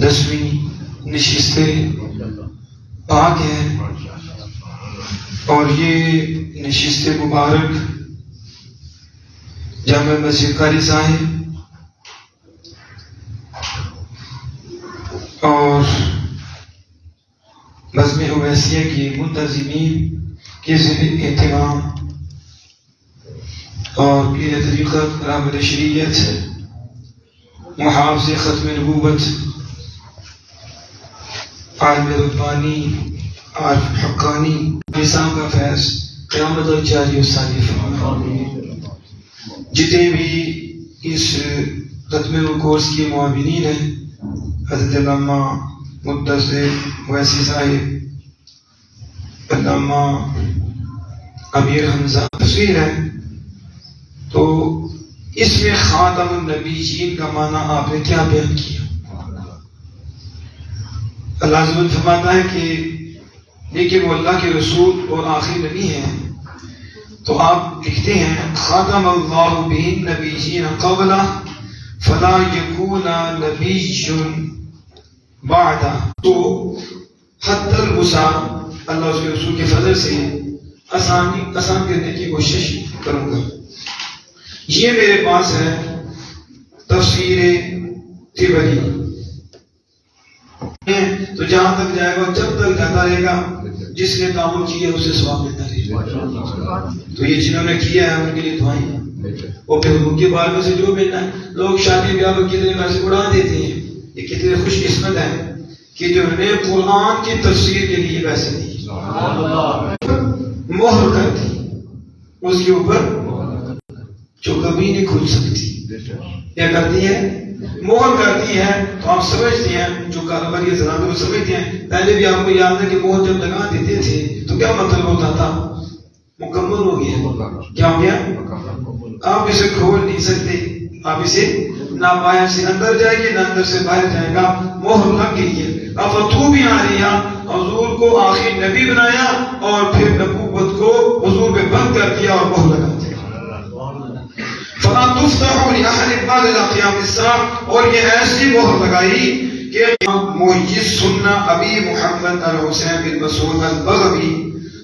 10ویں نشست پاک ہے، اور یہ نشست مبارک جامع مسجد قاری صاحب اور بزم اویسیہ کی منتظمین کے زیر اہتمام اور پیر طریقت رابط شریعت محافظ ختم نبوت عالم ربانی عارف حقانی نظام کا فیض قیامت تک جاری و ساری فرمائے۔ جتنے بھی اس ختم کورس کے معاونین ہیں، حضرت علامہ مدثر اویسی صاحب، علامہ امیر حمزہ تصویر ہے، تو اس میں خاتم النبیین کا معنی آپ نے کیا بیان کیا؟ اللہ عز و جل فرماتا ہے کہ لیکن وہ اللہ کے رسول اور آخری نبی ہیں، تو آپ لکھتے ہیں خاتم اللہ بہ النبیین قبلہ فلا یکون نبی بعدہ۔ تو حد الوسع اللہ اس کے رسول کے فضل سے آسان کرنے کی کوشش کروں گا۔ یہ میرے پاس ہے تفسیر طبری، تو جہاں تک جائے گا جب تک جاتا رہے گا، جس نے تعامل کیا اسے ثواب ملتا رہے گا۔ تو یہ جنہوں نے کیا ہے ان کے لیے دعائیں ہیں، اور پھر ان کے بارے میں سے جو ملنا ہے، لوگ شادی بیاہ میں کتنے پیسے اڑا دیتے ہیں، یہ کتنے خوش قسمت ہیں کہ جو نے قرآن کی تفسیر کے لیے پیسے دیے، مہر کر دی اس کے اوپر جو کبھی نہیں کھل سکتی، کیا کرتی ہے؟ مہر کرتی ہے۔ تو آپ سمجھتے ہیں جو کاروباری حضرات وہ سمجھتے ہیں، پہلے بھی آپ کو یاد ہے کہ مہر جب لگا دیتے تھے تو کیا مطلب ہوتا تھا؟ مکمل ہو گیا۔ کیا ہو گیا؟ آپ اسے کھول نہیں سکتے، آپ اسے نہ باہر سے اندر جائے گی نہ اندر سے باہر جائے گا، مہر لگ گئی ہے۔ افتو بھی آ رہی ہے، حضور کو آخری نبی بنایا اور پھر نبوت کو حضور پہ بند کر دیا اور مہر لگا دیا۔ فَلَا تُفْتَحُ لِأَحَدٍ بَعْدَ إِلَىٰ قِيَامِ السَّاعَةِ، اور یہ ایسی مہر لگائی کہ محیّ سنہ ابی محمد الحسین بن مسعود البغوی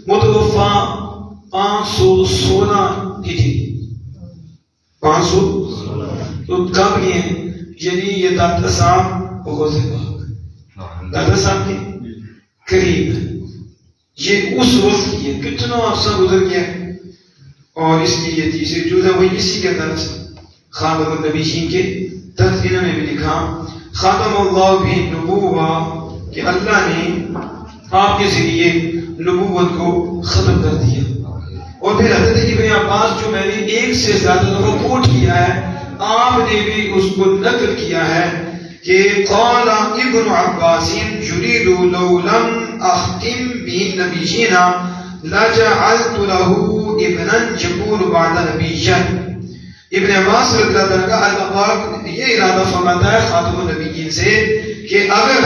متوفا 516 ہجری، 500 تو کب یہ ہیں؟ یعنی یہ داتا صاحب غوث پاک داتا صاحب کے قریب ہے، یہ اس وقت کی ہے، کتنا عرصہ گزر گیا ہے۔ اور اس کی یہ تیسری جز ہے، وہی اسی کے تحت خاتم النبیین کے تحت انہوں نے بھی لکھا خاتم اللہ بھی نبوہ، کہ اللہ نے آپ کے ذریعے نبوت کو ختم کر دیا۔ اور پھر حضرت ابن عباس جو میں نے ایک سے زیادہ دفعہ کوٹ کیا ہے، آپ نے بھی اس کو نقل کیا ہے کہ قال ابن عباس یرید لو لم اختم بالنبیین لجعلت له ابنا یکون بعد نبیا۔ ابن عباس رضی اللہ عنہ کا اللہ پاک یہ ارادہ فرماتا ہے خاتم النبیین سے کہ اگر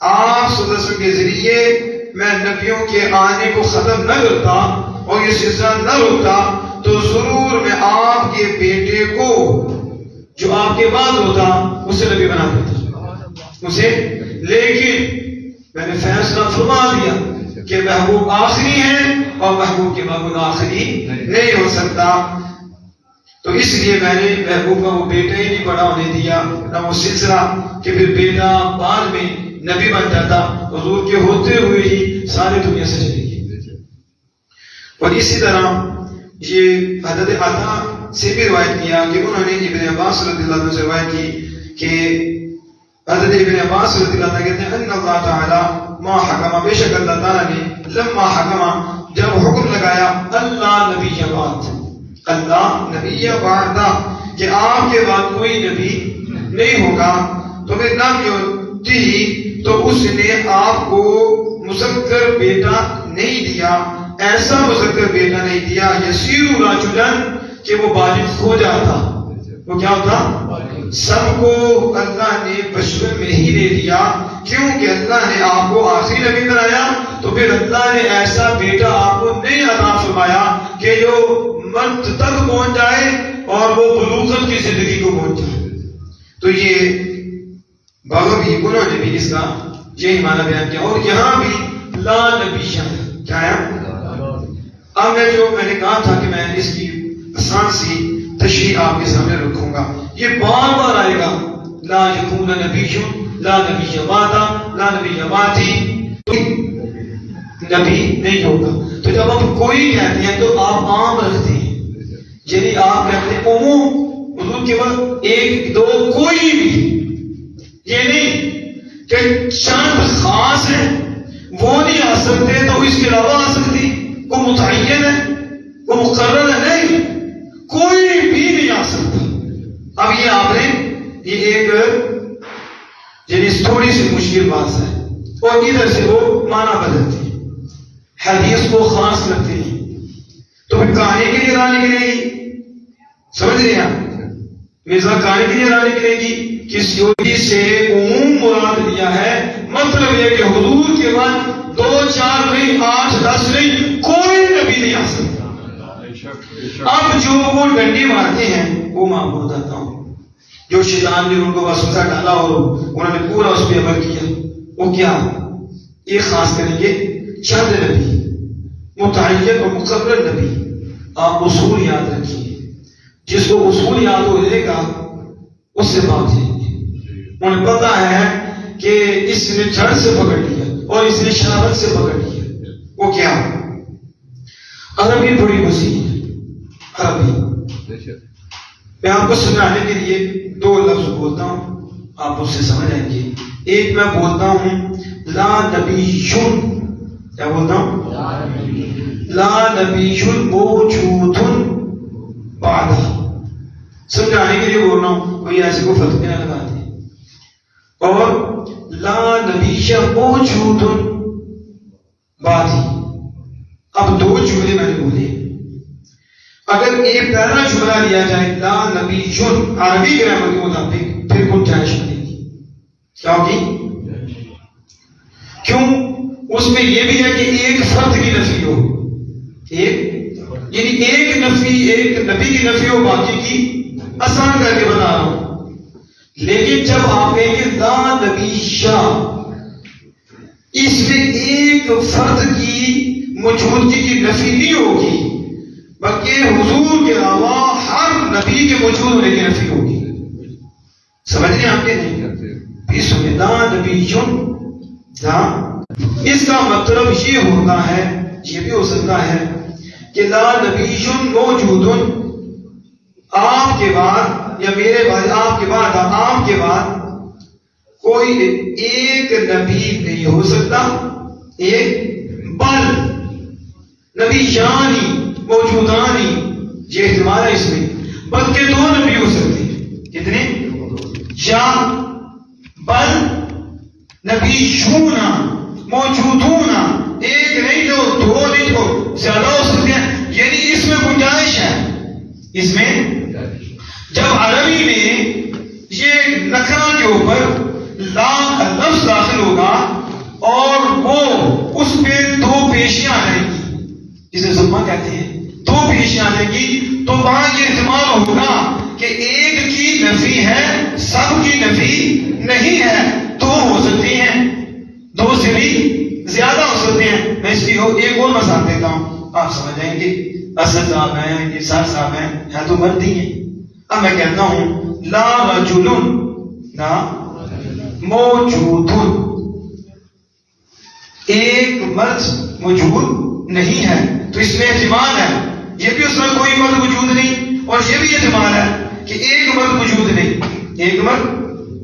آپ صلی اللہ علیہ وسلم کے ذریعے میں نبیوں کے آنے کو ختم نہ کرتا اور یہ سلسلہ نہ ہوتا تو ضرور میں آپ کے بیٹے کو جو آپ کے بعد ہوتا اسے نبی بنا دیتا اسے، لیکن میں نے فیصلہ فرما دیا کہ محبوب آخری ہے اور محبوب کے بعد آخری نہیں ہو سکتا، تو اس لیے میں نے محبوب کا وہ بیٹا ہی نہیں بڑا ہونے دیا، نہ وہ سلسلہ کہ پھر بیٹا بعد میں نبی بن جاتا، حضور کے ہوتے ہوئے ہی ساری دنیا سے چلی گئی۔ اور اسی طرح یہ حضرت عطا سے بھی روایت کیا کہ انہوں نے ابن عباس رضی اللہ عنہ سے روایت کی کہ حضرت ابن عباس رضی اللہ عنہ کہتے ہیں ان اللہ تعالی ما حکم، بے شک اللہ تعالیٰ نے لما حکم جب حکم لگایا اللہ نبی بعد، اللہ نبی بعد، کہ آپ کے بعد کوئی نبی نہیں ہوگا، تو پھر نام یوتی، تو اس نے آپ کو مذکر بیٹا نہیں دیا، ایسا مذکر بیٹا نہیں دیا یسیر رجلن کہ وہ بالغ ہو جاتا، وہ کیا ہوتا؟ سب کو اللہ نے بچپن میں ہی دے دیا، کیونکہ اللہ نے آپ کو آخری نبی بنایا، تو پھر اللہ نے ایسا بیٹا آپ کو نہیں عطا فرمایا کہ جو مرد تک پہنچ جائے اور وہ بلوغت کی زندگی کو پہنچ جائے۔ تو یہ بغوی انہوں نے بھی اس کا یہی معنی بیان کیا. اور یہاں بھی لا نبی کیا ہے. اب میں نے کہا تھا کہ میں اس کی آسان سی تشریح آپ کے سامنے رکھوں گا. یہ بار بار آئے گا. لا یکون نبی، لا نبی بعدہ، لا نبی بعدی، نبی نہیں ہوگا. تو جب آپ کوئی کہتے ہیں تو آپ عام رکھتے ہیں، یعنی آپ کہتے ہیں عموم، حضور کے بعد ایک دو کوئی بھی. یہ نہیں کہ چند خاص ہیں وہ نہیں آ سکتے تو اس کے علاوہ آ سکتی. وہ متعین ہے، وہ مقرر ہے، نہیں، کوئی بھی نہیں آ سکتا. اب یہ آپ نے یہ ایک یعنی تھوڑی سی مشکل بات ہے، اور ادھر سے وہ معنی بدلتے ہیں، حدیث کو خاص کرتے ہیں. تو پھر کہانی کے لیے راہ نکلے گی، سمجھ رہے ہیں آپ؟ مرزا کہانی کے لیے راہ نکلے گی. کس یوگی سے عموم مراد لیا ہے، مطلب یہ کہ حضور کے بعد 2 4 نہیں 8 10 نہیں کوئی نبی نہیں آ سکتا. اب جو وہ ڈنڈی مارتے ہیں وہ میں آپ کو بتاتا ہوں. جو شیطان نے ان کو وسوسہ ڈالا اور انہوں نے پورا اس پہ عمل کیا، وہ کیا یہ خاص کریں گے چند نبی، متعین اور مقرر نبی. آپ اصول یاد رکھیے، جس کو اصول یاد ہو جائے گا اس سے بات جائیں گے. انہیں پتا ہے کہ اس نے جڑ سے پکڑ لیا اور اس نے شرابت سے پکڑ لیا. وہ کیا؟ عربی بڑی وسیع ہے. عربی میں آپ کو سمجھانے کے لیے 2 لفظ بولتا ہوں، آپ اس سے سمجھ آئیں گے. ایک میں بولتا ہوں لا نبیٌ، کیا بولتا ہوں؟ لا نبیٌ موجود بعدہ. سمجھانے کے لیے بول رہا ہوں، کوئی ایسے کو فتح نہ لگا دے. اور لا نبی موجود بعدی. اب 2 جملے میں نے بولے. اگر ایک پہلا جملہ لیا جائے لا نبی عربی گرامر کے مطابق، پھر گنجائش ملے گی. کیا ہوگی؟ کیوں؟ اس میں یہ بھی ہے کہ ایک فرد کی نفی ہو، یعنی ایک نفی، ایک نبی کی نفی ہو، باقی کی آسان کر کے بتا رہا ہوں. لیکن جب آپ کہیں گے لا نبی اس میں ایک فرد کی موجودگی کی نفی نہیں ہوگی، بلکہ حضور کے علاوہ ہر نبی کے موجود ہونے کی نفی ہوگی. سمجھ رہے ہیں آپ کے نہیں کرتے؟ لا نبی اس کا مطلب یہ ہوتا ہے، یہ بھی ہو سکتا ہے کہ لا نبی موجود آپ کے بعد یا میرے بعد، آپ کے بعد، آپ کے بعد کوئی ایک نبی نہیں ہو سکتا، ایک بل نبی یعنی موجودانی، یہ احتمال ہے اس میں، بلکہ 2 نبی ہو سکتے ہیں. کتنے؟ یا بل نبی یونا موجودونا، ایک نہیں تو 2 نہیں تو زیادہ ہو سکتے ہیں. یعنی اس میں گنجائش ہے. اس میں جب عربی میں یہ نکرہ کے اوپر لا کا لفظ داخل ہوگا اور وہ اس پہ 2 پیشیاں آئیں گی، جسے ضمہ کہتے ہیں، 2 پیشیاں آئیں گی، تو وہاں یہ احتمال ہوگا کہ ایک کی نفی ہے، سب کی نفی نہیں ہے. 2 ہو سکتی ہیں، 2 سے بھی زیادہ ہو سکتے ہیں. میں اس کی ایک اور مثال دیتا ہوں، آپ سمجھ جائیں گے. اسد صاحب ہیں، نثار صاحب ہیں تو مرد ہی ہیں. اب میں کہتا ہوں لا رجل لا موجود، ایک مرد موجود نہیں ہے. تو اس میں احتمال ہے، یہ بھی اس میں کوئی مرد موجود نہیں، اور یہ بھی احتمال ہے کہ ایک مرد موجود نہیں. ایک مرد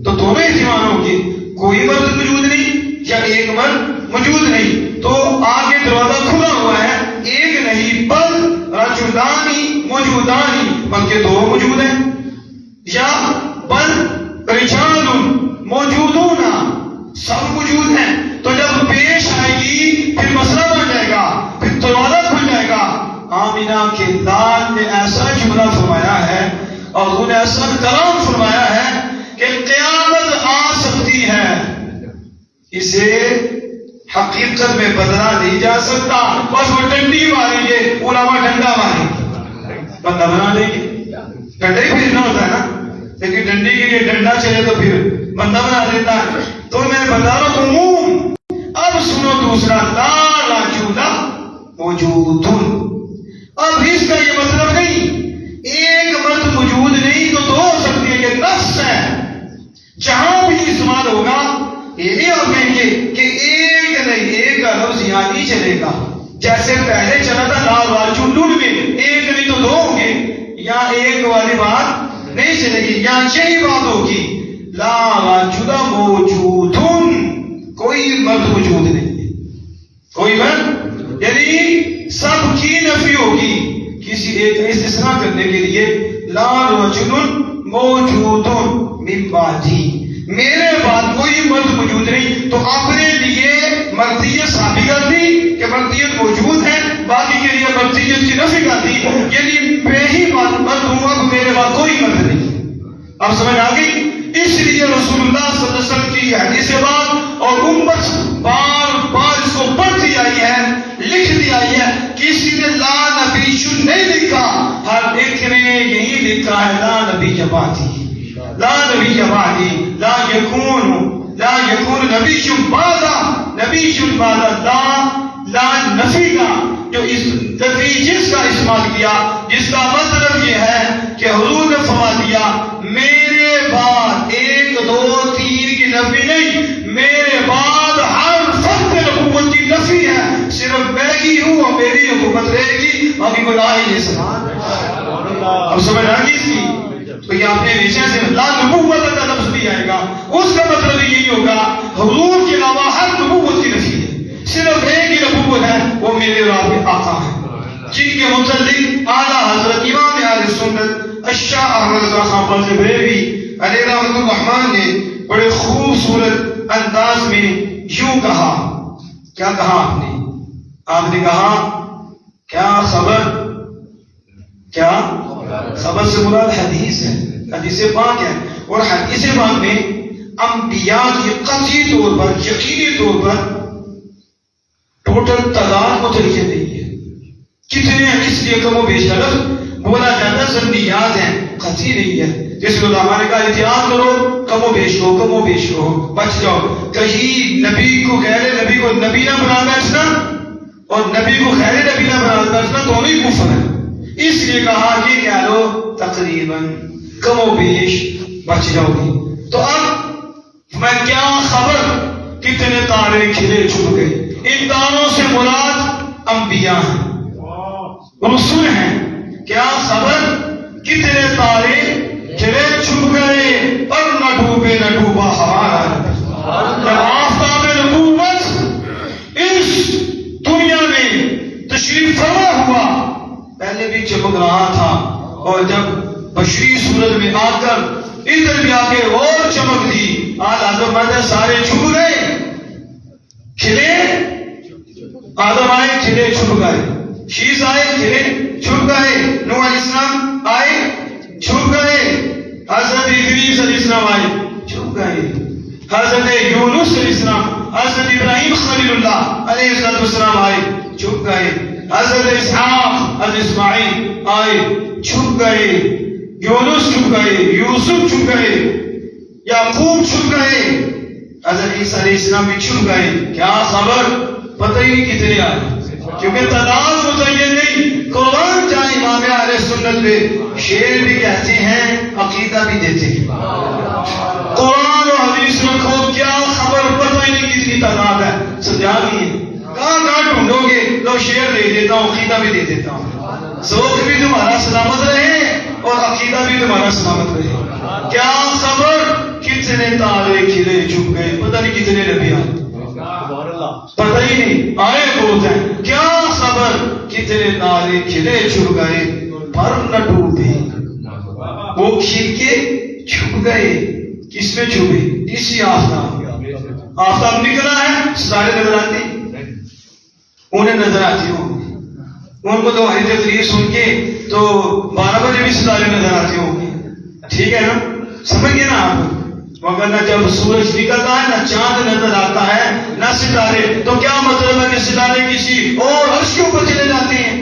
تو دونوں احتمال ہوں گے، کوئی مرد موجود نہیں یا ایک مرد موجود نہیں. تو آگے دروازہ کھلا ہوا ہے، ایک نہیں بل رجلانی موجودانی، بلکہ 2 موجود ہیں. یا بل رجال موجودون، سب موجود ہیں. تو جب پیش آئے گی پھر مسئلہ بن جائے گا، پھر دروازہ کھل جائے گا. آمینہ کے لال نے ایسا جملہ فرمایا ہے اور انہوں نے ایسا کلام فرمایا ہے کہ قیامت آ سکتی ہے، اسے حقیقت میں بدلا نہیں جا سکتا. بس وہ ڈنڈی ماریں گے، علماء ڈنڈا ماریں گے، بندہ بنا لیں گے. ڈنڈا ہی پھرنا ہوتا ہے نا، لیکن ڈنڈی کے لیے ڈنڈا چلے تو پھر بندہ بنا دیتا ہے. تو میں بتا رہا ہوں عموم. اب سنو دوسرا، لا رجل موجود. اب اس کا یہ مطلب نہیں ایک مرد موجود نہیں تو ہو سکتی ہے، یہ نص ہے. جہاں بھی استعمال ہوگا یہ نہیں آپ کہیں گے کہ ایک نہیں، ایک کا لفظ یہاں نہیں چلے گا. جیسے پہلے چلا تھا لا رجل میں ایک نہیں تو دو ہوں گے، یا ایک والی بات نہیں چلے گی، یا یہی بات ہوگی لا رجل موجود، کوئی مرد موجود نہیں، کوئی مرد، یعنی سب کی نفی ہوگی کسی ایک استثناء کرنے کے لیے. لا رجل موجود من بعدی، میرے بعد کوئی مرد موجود نہیں. تو اپنے لیے مردیت ثابت کر دی کہ مردیت موجود ہے، باقی کے لیے مردیت کی نفی کر دی، یعنی میں ہی مرد ہوں، اب میرے بعد کوئی مرد نہیں. اب سمجھ آ گئی؟ اس لیے رسول اللہ صلی اللہ علیہ وسلم کی حدیث بات اور امت بار بار اس کو پڑھتی آئی ہے، لکھتی آئی ہے. کسی نے لا نبی نہیں لکھا، ہر ایک نے یہی لکھا ہے لا نبی بعدی، لا نبی بعدی، لا یکون نبی بعد، نبی بعد. لا نفی کا جو اس نفی جس کا استعمال کیا، جس کا مطلب یہ ہے کہ حضور نے فرما دیا میرے بعد ایک دو تین کی نفی نہیں، میرے بعد ہر فرد نبوت کی نفی ہے. صرف میں ہی ہوں اور میری حکومت رہے گی، باقی کوئی آ ہی نہیں سکتا. اب سمجھ آ گئی اس کی؟ تو یہ آپ نے نیچے سے لا نبوت کا لفظ بھی آئے گا، اس کا مطلب یہی ہوگا حضور کے علاوہ ہر نبوت کی نفی ہے، صرف ایک ہی نبوت ہے، وہ میرے اور آپ کے آقا ہیں، جن کے متعلق اعلیٰ حضرت امام اہل سنت الشاہ احمد رضا خان فضل بریلوی علیہ رحمۃ الرحمان نے بڑے خوبصورت انداز میں یوں کہا. کیا کہا آپ نے کہا کیا خبر سے مراد حدیث ہے، حدیث پاک ہے، اور حدیث پاک میں انبیاء کی قطعی طور پر، یقینی طور پر ٹوٹل تعداد متعلق نہیں ہے. کتنے ہیں اس لیے کم و بیش لفظ بولا جاتا ہے، ضروریات ہیں، قطعی نہیں ہے. جس کو ہمارے کہا احتیاط کرو، کم و بیش ہو، بچ جاؤ. کہیں نبی کو غیر نبی کو نبی نہ بنا بیٹھنا اور نبی کو غیر نبی نہ بنا بیٹھنا دونوں ہی کفر ہے. اس لیے کہا یہ کہہ لو تقریباً کم و بیش بچ جاؤ گی. تو اب میں کیا خبر کتنے تارے کھلے چھپ گئے. ان تاروں سے مراد انبیاء ہیں، رسول ہیں. کیا خبر کتنے تارے کھلے چھپ گئے پر نہ ڈوبے نہ ڈوبا ہمارا. جب آفتاب نبوت اس دنیا میں تشریف فرما ہوا، پہلے بھی چمک رہا تھا، اور جب بشری صورت میں آ کر ادھر بھی آ کے اور چمک دی. آدم سارے چھپ گئے، کھلے آدم آئے کھلے چھپ گئے، شیش آئے کھلے چھپ گئے، نوح علیہ السلام آئے چھپ گئے، حضرت ادریس علیہ السلام آئے چھپ گئے، حضرت یونس علیہ السلام، حضرت ابراہیم خلیل اللہ علیہ السلام آئے چھپ گئے، حضرت اسحاق حضرت اسماعیل آئے چھپ گئے، یونس چھپ گئے، یوسف چھپ گئے، یعقوب چھپ گئے، حضرت عیسیٰ علیہ السلام بھی چھپ گئے. کیا خبر پتہ ہی نہیں کتنے آئے، کیونکہ تعداد متعین نہیں. قربان جائے امام اہل سنت پہ شعر بھی کہتے ہیں، عقیدہ بھی دیتے ہیں. قرآن و حدیث رکھو، کیا خبر پتہ ہی نہیں کتنی تعداد ہے. سمجھا نہیں ہے، کہاں ڈھونڈو گے. لو شعر دے دیتا ہوں، عقیدہ بھی دے دیتا ہوں. ذوق بھی تمہارا سلامت رہے اور عقیدہ بھی تمہارا سلامت رہے. کیا خبر کتنے تارے کھلے چھپ گئے، پتہ نہیں کتنے نبی آئے، پتہ ہی نہیں، آئے بہت ہیں. کیا خبر کتنے تارے کھلے چھپ گئے پر نہ ڈوبے. وہ کھل کے چھپ گئے، کس میں چھپے؟ اسی آفتاب نکلا ہے، ستارے نظر آتے، انہیں نظر آتی ہوں. ان کو تو ہری تقریر سن کے تو 12 بجے بھی ستارے نظر آتے ہوں گے. ٹھیک ہے نا، سمجھ گئے نا آپ. مگر نہ جب سورج نکلتا ہے، نہ چاند نظر آتا ہے، نہ ستارے، تو کیا مطلب ہے کہ ستارے کسی اور عرش کے اوپر چلے جاتے ہیں،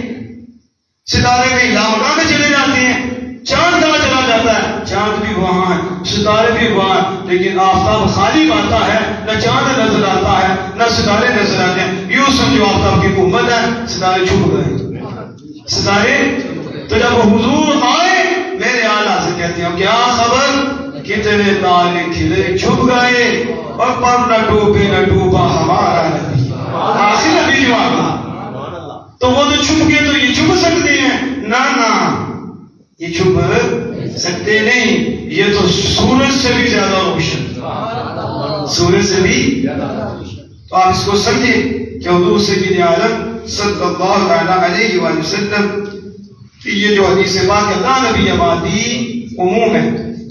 ستارے کہیں لامکان میں چلے جاتے ہیں. چاند کہاں چلا جاتا ہے؟ چاند بھی وہاں ہے، ستارے بھی وہاں ہیں، لیکن آفتاب خالی آتا ہے، نہ چاند نظر آتا ہے نہ ستارے نظر آتے ہیں۔ یوں سمجھو آفتاب کی حکومت ہے، ستارے چھپ گئے، ستارے۔ تو جب حضور آئے میرے آلہ سے کہتے ہیں کیا خبر، کتنے تارے کھلے چھپ گئے، اور پر نہ ڈوبے نہ ڈوبا ہمارا نبی۔ آخر نبی جو آگا تو وہ تو چھپ گئے تو یہ چھپ سکتے ہیں؟ نہ یہ چھپ سکتے نہیں، یہ تو سورج سے بھی زیادہ روشن، سورج سے بھی۔ تو آپ اس کو سمجھیں کہ حضور سید عالم صلی اللہ علیہ وآلہ وسلم کی یہ جو حدیث پاک ہے لا نبی بعدی عموم ہے۔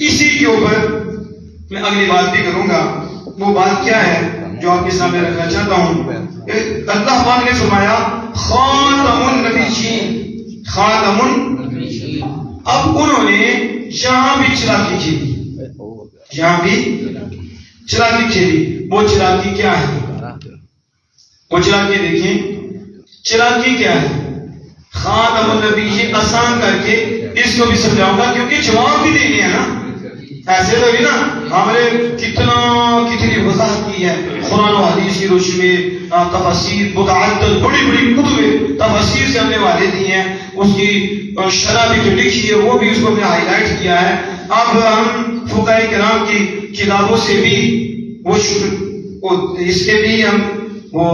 اسی کے اوپر میں اگلی بات بھی کروں گا۔ وہ بات کیا ہے جو آپ کے سامنے رکھنا چاہتا ہوں؟ اللہ پاک نے فرمایا خاتم النبیین، خاتم النبیین۔ اب انہوں نے یہاں بھی چلاکی کھیلی، یہاں بھی چلاکی کھیلی۔ وہ چلاکی کیا ہے؟ وہ چلاکی دیکھیں، چلاکی کیا ہے؟ خاتم النبیین آسان کر کے اس کو بھی سمجھاؤں گا کیونکہ جواب بھی دینے ہیں نا، ایسے تو بھی نا ہم نے کتنی وضاحت کی ہے قرآن و حدیث کی روشنی میں، تفاسیر متعدد بڑی بڑی کتب تفاسیر سے ہم نے والے دی ہیں، اس کی شرح بھی جو لکھی ہے وہ بھی اس کو ہم نے ہائی لائٹ کیا ہے۔ اب ہم فقہاء کرام کی کتابوں سے بھی وہ اس کے بھی ہم وہ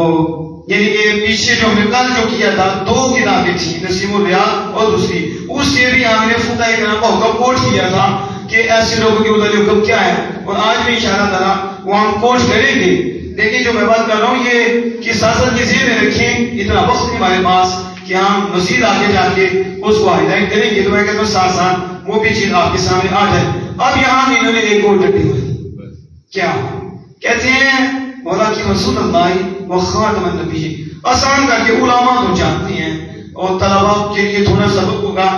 یعنی کہ پیچھے جو ہم نے کل جو کیا تھا 2 کتابیں تھیں، نسیم الریاض اور دوسری، اس سے بھی ہم نے فقہاء کرام کا حکم کوٹ کیا تھا کہ ایسے لوگوں کے متعلق حکم کیا ہے، اور آج بھی انشاءاللہ تعالیٰ وہ ہم کوٹ کریں گے۔ لیکن جو میں بات کر رہا ہوں یہ کہ ساتھ کے ذہن میں رکھیں، اتنا وقت نہیں ہمارے پاس کہ ہم مزید آگے جا کے اس کو ہائی لائٹ کریں گے، تو میں کہتا ہوں ساتھ ساتھ وہ بھی چیز آپ کے سامنے آ جائے۔ اب یہاں انہوں نے ایک اور ڈٹی ہوئی، کیا کہتے ہیں؟ مولا کی رسول اللہ و خاتم النبیین۔ آسان کر کے علماء تو جانتی ہیں، اور طلباء کے لیے تھوڑا سبق ہوگا،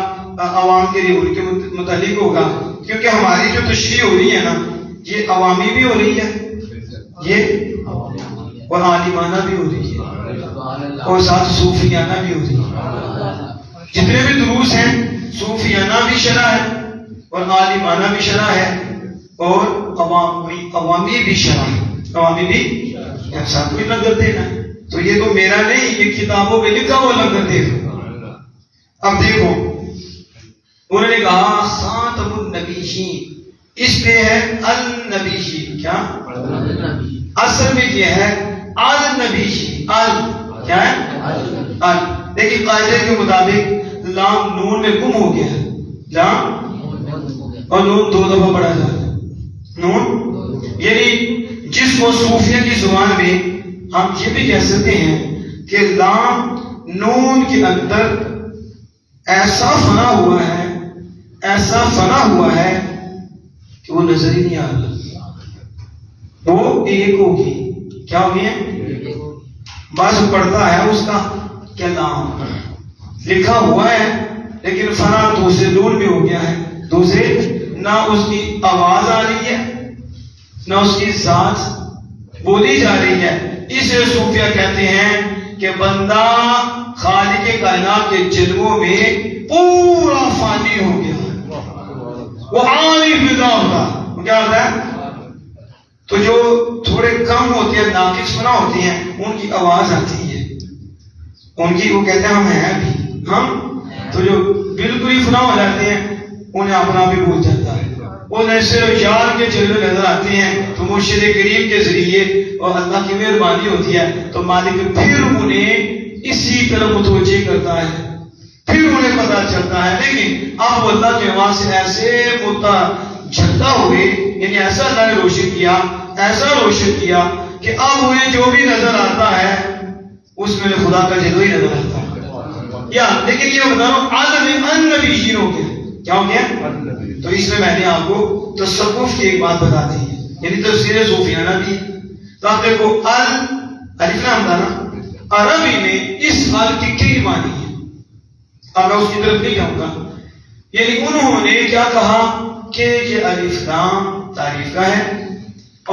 عوام کے لیے ان کے متعلق ہوگا، کیونکہ ہماری جو تشریح ہو رہی ہے نا یہ عوامی بھی ہو رہی ہے، یہ اور عالمانہ بھی ہو رہی ہے، اور ساتھ صوفیانہ بھی ہو رہی ہے۔ جتنے بھی دروس ہیں صوفیانہ بھی شرح ہے اور عالمانہ بھی شرح ہے اور عوامی بھی شرح ہے، عوامی بھی ساتھ بھی لنگر دینا۔ تو یہ تو میرا نہیں، یہ کتابوں میں لکھا ہوا لنگر دینا۔ اب دیکھو انہوں نے کہا خاتم النبیین، اس پہ ہے النبیین، کیا اصل میں یہ ہے النبیین، کیا ہے ال۔ لیکن قاعدے کے مطابق لام نون میں گم ہو گیا ہے، لام اور نون 2 دفعہ پڑھا جاتا ہے، نون یعنی جس کو صوفیہ کی زبان میں ہم یہ بھی کہہ سکتے ہیں کہ لام نون کے اندر ایسا فنا ہوا ہے، ایسا فنا ہوا ہے کہ وہ نظر ہی نہیں آ رہا، وہ ایک ہوگی، کیا ہوگی ہے؟ بس پڑھتا ہے اس کا کلام لکھا ہوا ہے، لیکن فنا دوسرے نون میں ہو گیا ہے، دوسرے نہ اس کی آواز آ رہی ہے نہ اس کی ذات بولی جا رہی ہے۔ اسے صوفیہ کہتے ہیں کہ بندہ خالق کائنات کے جلووں میں پورا فانی ہو گیا، وہ عارف بدا ہوتا، کیا ہوتا ہے؟ تو جو تھوڑے کم ہوتے ہیں، ناقص فنا ہوتی ہیں، ان کی آواز آتی ہے، ان کی وہ کہتے ہیں ہم ہیں بھی ہم، تو جو بالکل ہی فنا ہو جاتے ہیں انہیں اپنا بھی بھول جاتا ہے، انہیں صرف یار کے جلوے نظر آتے ہیں، تو مرشد کریم کے ذریعے اور اللہ کی مہربانی ہوتی ہے تو مالک پھر انہیں اسی طرح متوجہ کرتا ہے، پھر انہیں پتہ چلتا ہے۔ لیکن اب اللہ کے وہاں سے ایسے جھلتا ہوئے، یعنی ایسا اللہ نے روشن کیا، ایسا روشن کیا کہ اب انہیں جو بھی نظر آتا ہے اس میں خدا کا جلوہ ہی نظر آتا ہے۔ یا لیکن یہ بتا رہا ہوں عالم النبیین ہو گیا، کیا ہو گیا؟ تو اس میں میں نے آپ کو تصوف کی ایک بات بتا دی ہے، یعنی تفسیر صوفیانہ بھی۔ تو آپ دیکھو الف لام تھا نا، عربی میں اس حال کی کئی معنی ہے، اب میں اس کی طرف نہیں جاؤں گا۔ یعنی انہوں نے کیا کہا کہ یہ الف لام تعریف کا ہے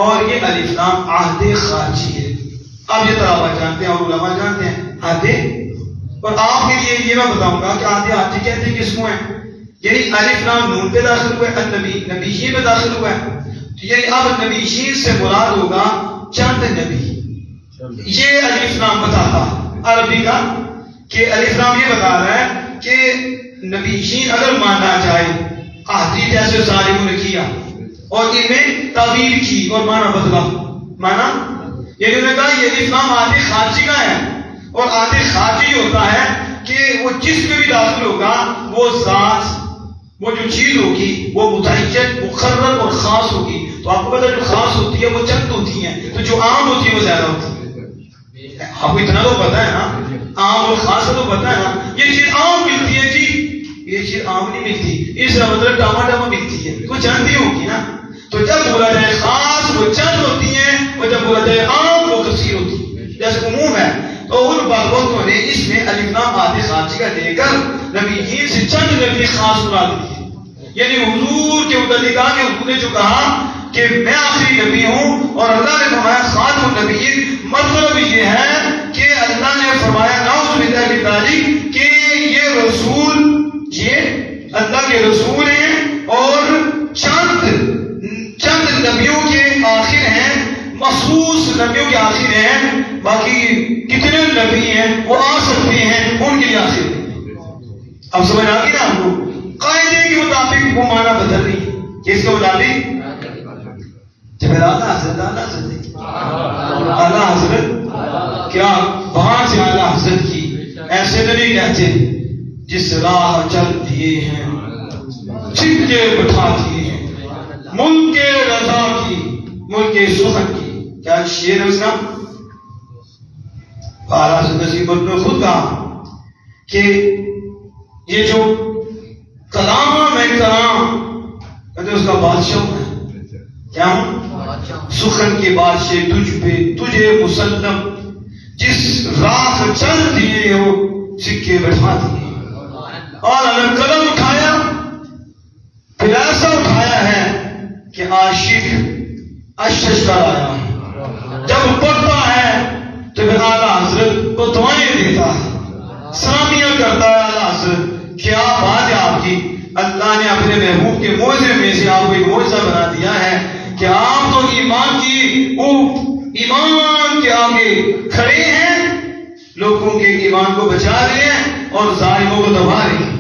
اور یہ الف لام عہد خارجی ہے۔ اب یہ طلباء جانتے ہیں اور علماء جانتے ہیں عہد، اور آپ کے لیے یہ میں بتاؤں گا کہ عہد خارجی کہتے ہیں کس کو ہے؟ یعنی الف لام نون پہ داخل ہوا ہے، النبی نبیین پہ داخل ہوا ہے، تو یعنی اب نبیین سے مراد ہوگا چند نبی. یہ الف لام بتاتا عربی کا کہ الف لام یہ بتا رہا ہے کہ نبیین اگر مانا جائے آدھی جیسے ظالموں نے کیا اور ان میں تعویل کی اور مانا بدلا، مانا یعنی انہوں نے کہا یہ الف لام آدھی خارجی کا ہے، اور آدھی خارجی ہوتا ہے کہ وہ جس میں بھی داخل ہوگا وہ ذات، وہ جو چیز ہوگی وہ متعین مقرر اور خاص ہوگی. تو آپ کو پتا جو خاص ہوتی ہے وہ چند ہوتی ہیں، تو جو عام ہوتی ہے وہ زیادہ ہوتی ہے. آپ کو اتنا تو پتا ہے نا، عام اور خاص تو پتا ہے نا. یہ چیز عام ملتی ہے جی، یہ چیز عام نہیں ملتی، اس کا مطلب ٹاما ٹاما ملتی ہے، تو چند ہی ہوگی نا. تو جب بولا جائے خاص وہ چند ہوتی ہیں، اور جب بولا جائے عام وہ کثیر ہوتی ہے، جیسے عموم ہے. تو ان باغوتوں نے اس میں الف لام آدھی خارجی کا دے کر نبیین سے چند نبی خاص مراد لی، یعنی حضور کے متعلق کہا کہ حضور نے جو کہا کہ میں آخری نبی ہوں، اور اللہ نے فرمایا خاتم النبیین، مطلب یہ ہے کہ اللہ نے فرمایا نعوذ باللہ من ذالک کہ یہ رسول، یہ اللہ کے رسول ہیں اور چند نبیوں کے آخر ہیں، مخصوص نبیوں کے آخر ہیں. باقی کتنے نبی ہیں وہ آ سکتے ہیں، ان کے لیے آخر. اب سمجھ آ گئی نا ہم کو؟ قاعدے کے مطابق وہ معنی بدل رہی ہے. کس کے مطابق؟ جب اعلیٰ حضرت اعلیٰ حضرت کیا وہاں سے اعلیٰ حضرت کی ایسے تو نہیں کہتے جس راہ چل دیے ہیں چھکے بٹھا دیے ہیں ملک رضا کی ملک سخن کی. کیا شعر ہے اس کا؟ اعلیٰ حضرت نصیب نے خود کہا کہ یہ جو کلام میں کلام کہتے اس کا بادشاہ ہے. کیا ہوں؟ سخن کے بادشاہ تجھ پہ تجھے مسلم جس راہ چل دیے ہو سکے بٹھا دیے. اور اگر قلم اٹھایا پھر ایسا اٹھایا ہے کہ عاشق اشش کر آیا ہے. جب پڑھتا ہے تو پھر اعلیٰ حضرت کو دعائیں دیتا ہے، سلامیاں کرتا ہے اعلیٰ حضرت. کیا بات ہے آپ کی؟ اللہ نے اپنے محبوب کے معجزے میں سے آپ کو ایک معجزہ بنا دیا ہے کہ آپ تو ایمان کے آگے کھڑے ہیں، لوگوں کے ایمان کو بچا رہے ہیں اور ظالموں کو دبا رہے ہیں.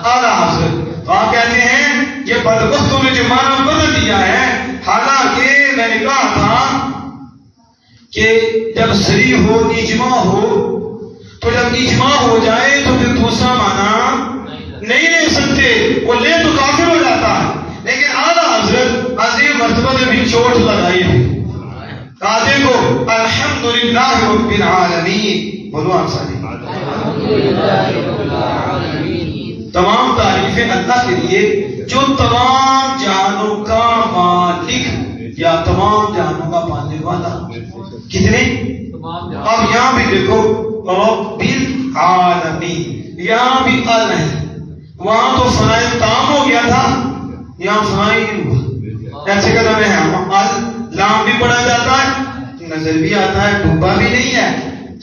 اعلیٰ حضرت آپ کہتے ہیں یہ بدبختوں نے جو معنی بدل دیا ہے، حالانکہ میں نے کہا تھا کہ جب صریح ہو اجماع ہو تو جب اجماع ہو جائے تو پھر دوسرا معنی نہیں لے سکتے، وہ لے تو کافر ہو جاتا ہے. لیکن اعلیٰ حضرت عظیم مرتبہ نے بھی چوٹ لگائی ہے. کہا کو الحمدللہ رب العالمین، بولو آپ ساری تمام تعریفیں اللہ کے لیے جو تمام جہانوں کا مالک یا تمام جہانوں کا پالنے والا. کتنے؟ اب یہاں بھی دیکھو رب العالمین، یہاں بھی ال ہے. وہاں تو فنائے تام ہو گیا تھا، یہاں فنائے نہیں ہوا. ایسے قدم ہے ال لام بھی پڑھا جاتا ہے، نظر بھی آتا ہے، ڈوبا بھی نہیں ہے،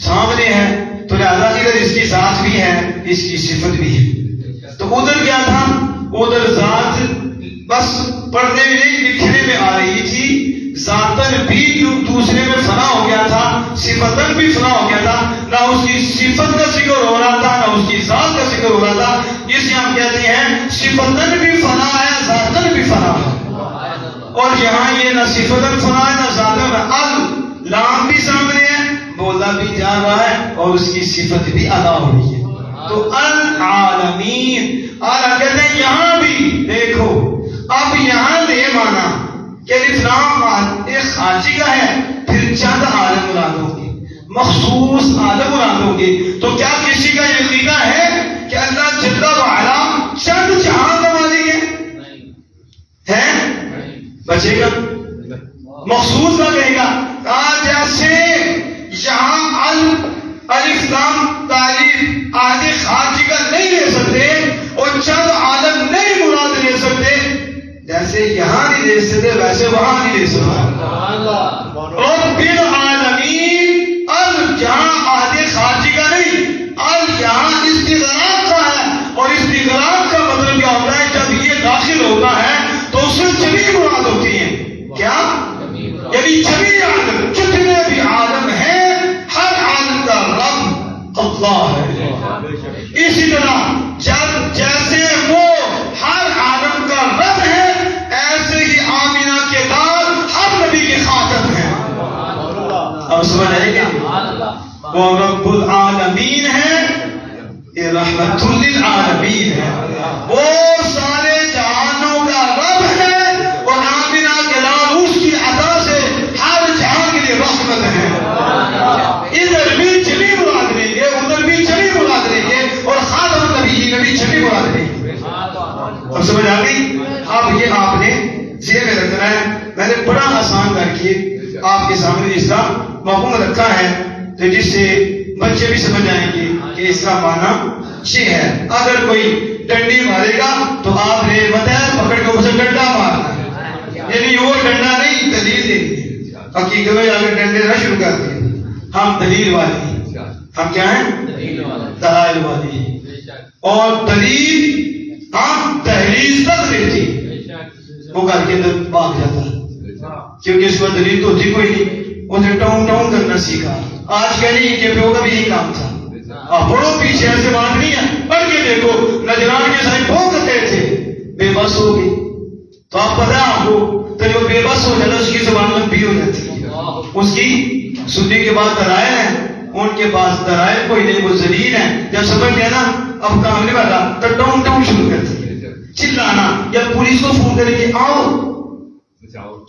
سامنے ہے. تو لہذا ادھر اس کی ذات بھی ہے، اس کی صفت بھی ہے. تو ادھر کیا تھا؟ ادھر ذات بس پڑھنے میں نہیں لکھنے میں آ رہی تھی، ذاتن بھی دوسرے میں فنا ہو گیا تھا، صفتن بھی فنا ہو گیا تھا. نہ اس کی صفت کا ذکر ہو رہا تھا نہ اس کی ذات کا ذکر ہو رہا تھا. اس سے ہم کہتے ہیں صفتن بھی فنا ہے ذاتن بھی فنا ہے. اور یہاں یہ نہ صفتن فنا ہے نہ ذاتن. ال لام بھی سامنے ہے، بولا بھی جا رہا ہے اور اس کی صفت بھی ادا ہو رہی ہے. تو العالمین اعلیٰ کہتے ہیں یہاں بھی دیکھو. اب یہاں لے مانا کہ اسلام ایک خارجی کا ہے، پھر چند عالم مراد ہوں گے، مخصوص عالم مراد ہوں گے. تو کیا کسی کا یہ عقیدہ ہے کہ اللہ جل وعلا چند جہاں کا مالک ہے؟ بچے گا مخصوص نہ کہے گا. کہا جیسے یہاں الف لام تعریف آدھی خارجی کا نہیں لے سکتے اور چند عالم نہیں مراد لے سکتے، جیسے یہاں نہیں لے سکتے ویسے وہاں نہیں لے سکتے. رب العالمین ال جہاں آدھی خارجی کا نہیں، ال یہاں استغراق کا ہے. اور استغراق کا مطلب کیا ہوتا اب سمجھ آئے گا؟ وہ رب العالمین ہے، یہ رحمت للعالمین ہے، وہ سارے جہانوں کا رب ہے، اور آمنہ کے لال اس کی عطا سے ہر جہاں کے لیے رحمت ہے۔ ادھر بھی چلی مراد لیں گے، ادھر بھی چلی مراد لیں گے، اور خاتم النبی میں بھی چلی مراد لیں گے۔ اب سمجھ آ گئی؟ اب یہ آپ نے ذہن میں رکھنا ہے، میں نے بڑا آسان کر کے آپ کے سامنے اس کا مفہوم رکھا ہے، تو جس سے بچے بھی سمجھ جائیں گے کہ اس کا معنی یہ ہے۔ اگر کوئی ڈنڈی مارے گا تو آپ نے بتایا پکڑ کے اسے ڈنڈا مارنا ہے، یعنی وہ ڈنڈا نہیں، دلیل دیں گے۔ حقیقت میں اگر ڈنڈے نہ شروع کرتے ہیں، ہم دلیل والے، ہم کیا ہیں؟ دلائل والے، اور دلیل ہم تحریر تک لیتے وہ گھر کے اندر بھاگ جاتا ہے، کیونکہ اس کو دلیل تو ہوتی کوئی نہیں، اسے ٹاؤن ٹاؤن کرنا سیکھا۔ آج کل ہی کے پیو کا بھی یہی کام تھا، آپ بڑوں پیچھے ایسے بات نہیں ہے، پڑھ کے دیکھو نجران کے سائیں بھونکتے تھے، بے بس ہو گئی، تو آپ پتہ آپ کو تو جو بے بس ہو جاتا اس کی زبان لمبی ہو جاتی ہے، اس کی سننے کے بعد دلائل ہیں، ان کے پاس دلائل کوئی نہیں، وہ ذلیل ہیں۔ جب سمجھ گیا نا اب کام نہیں والا تو ٹاؤن ٹاؤن شروع کرتے چلانا، یا پولیس کو فون کریں گے آؤ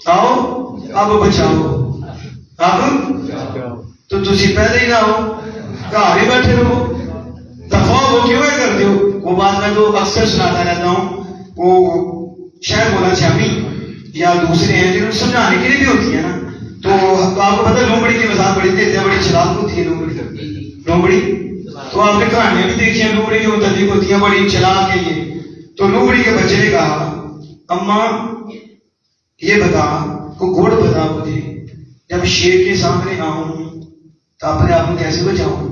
آؤ اب بچاؤ، اب تو تسی پہلے ہی نہ ہو، گھر ہی بیٹھے رہو، دفاع وہ کیوں ہے کرتے ہو؟ وہ بات میں تو اکثر سناتا رہتا ہوں، وہ شاید مولانا شامی یا دوسرے ہیں جنہوں سمجھانے کے لیے بھی ہوتی ہے نا، تو آپ کو پتہ لومڑی کی مثال بڑی دیتے ہیں، بڑی چلاک ہوتی ہے لومڑی، تو آپ نے کہانیاں بھی دیکھی ہیں لومڑی جو متعلق ہوتی ہیں، بڑی چلاک ہے یہ۔ تو لومڑی کے بچے نے کہا اماں یہ بتا کو گوڑ بتا مجھے، جب شیر کے سامنے آؤں تو اپنے آپ کو کیسے بچاؤں؟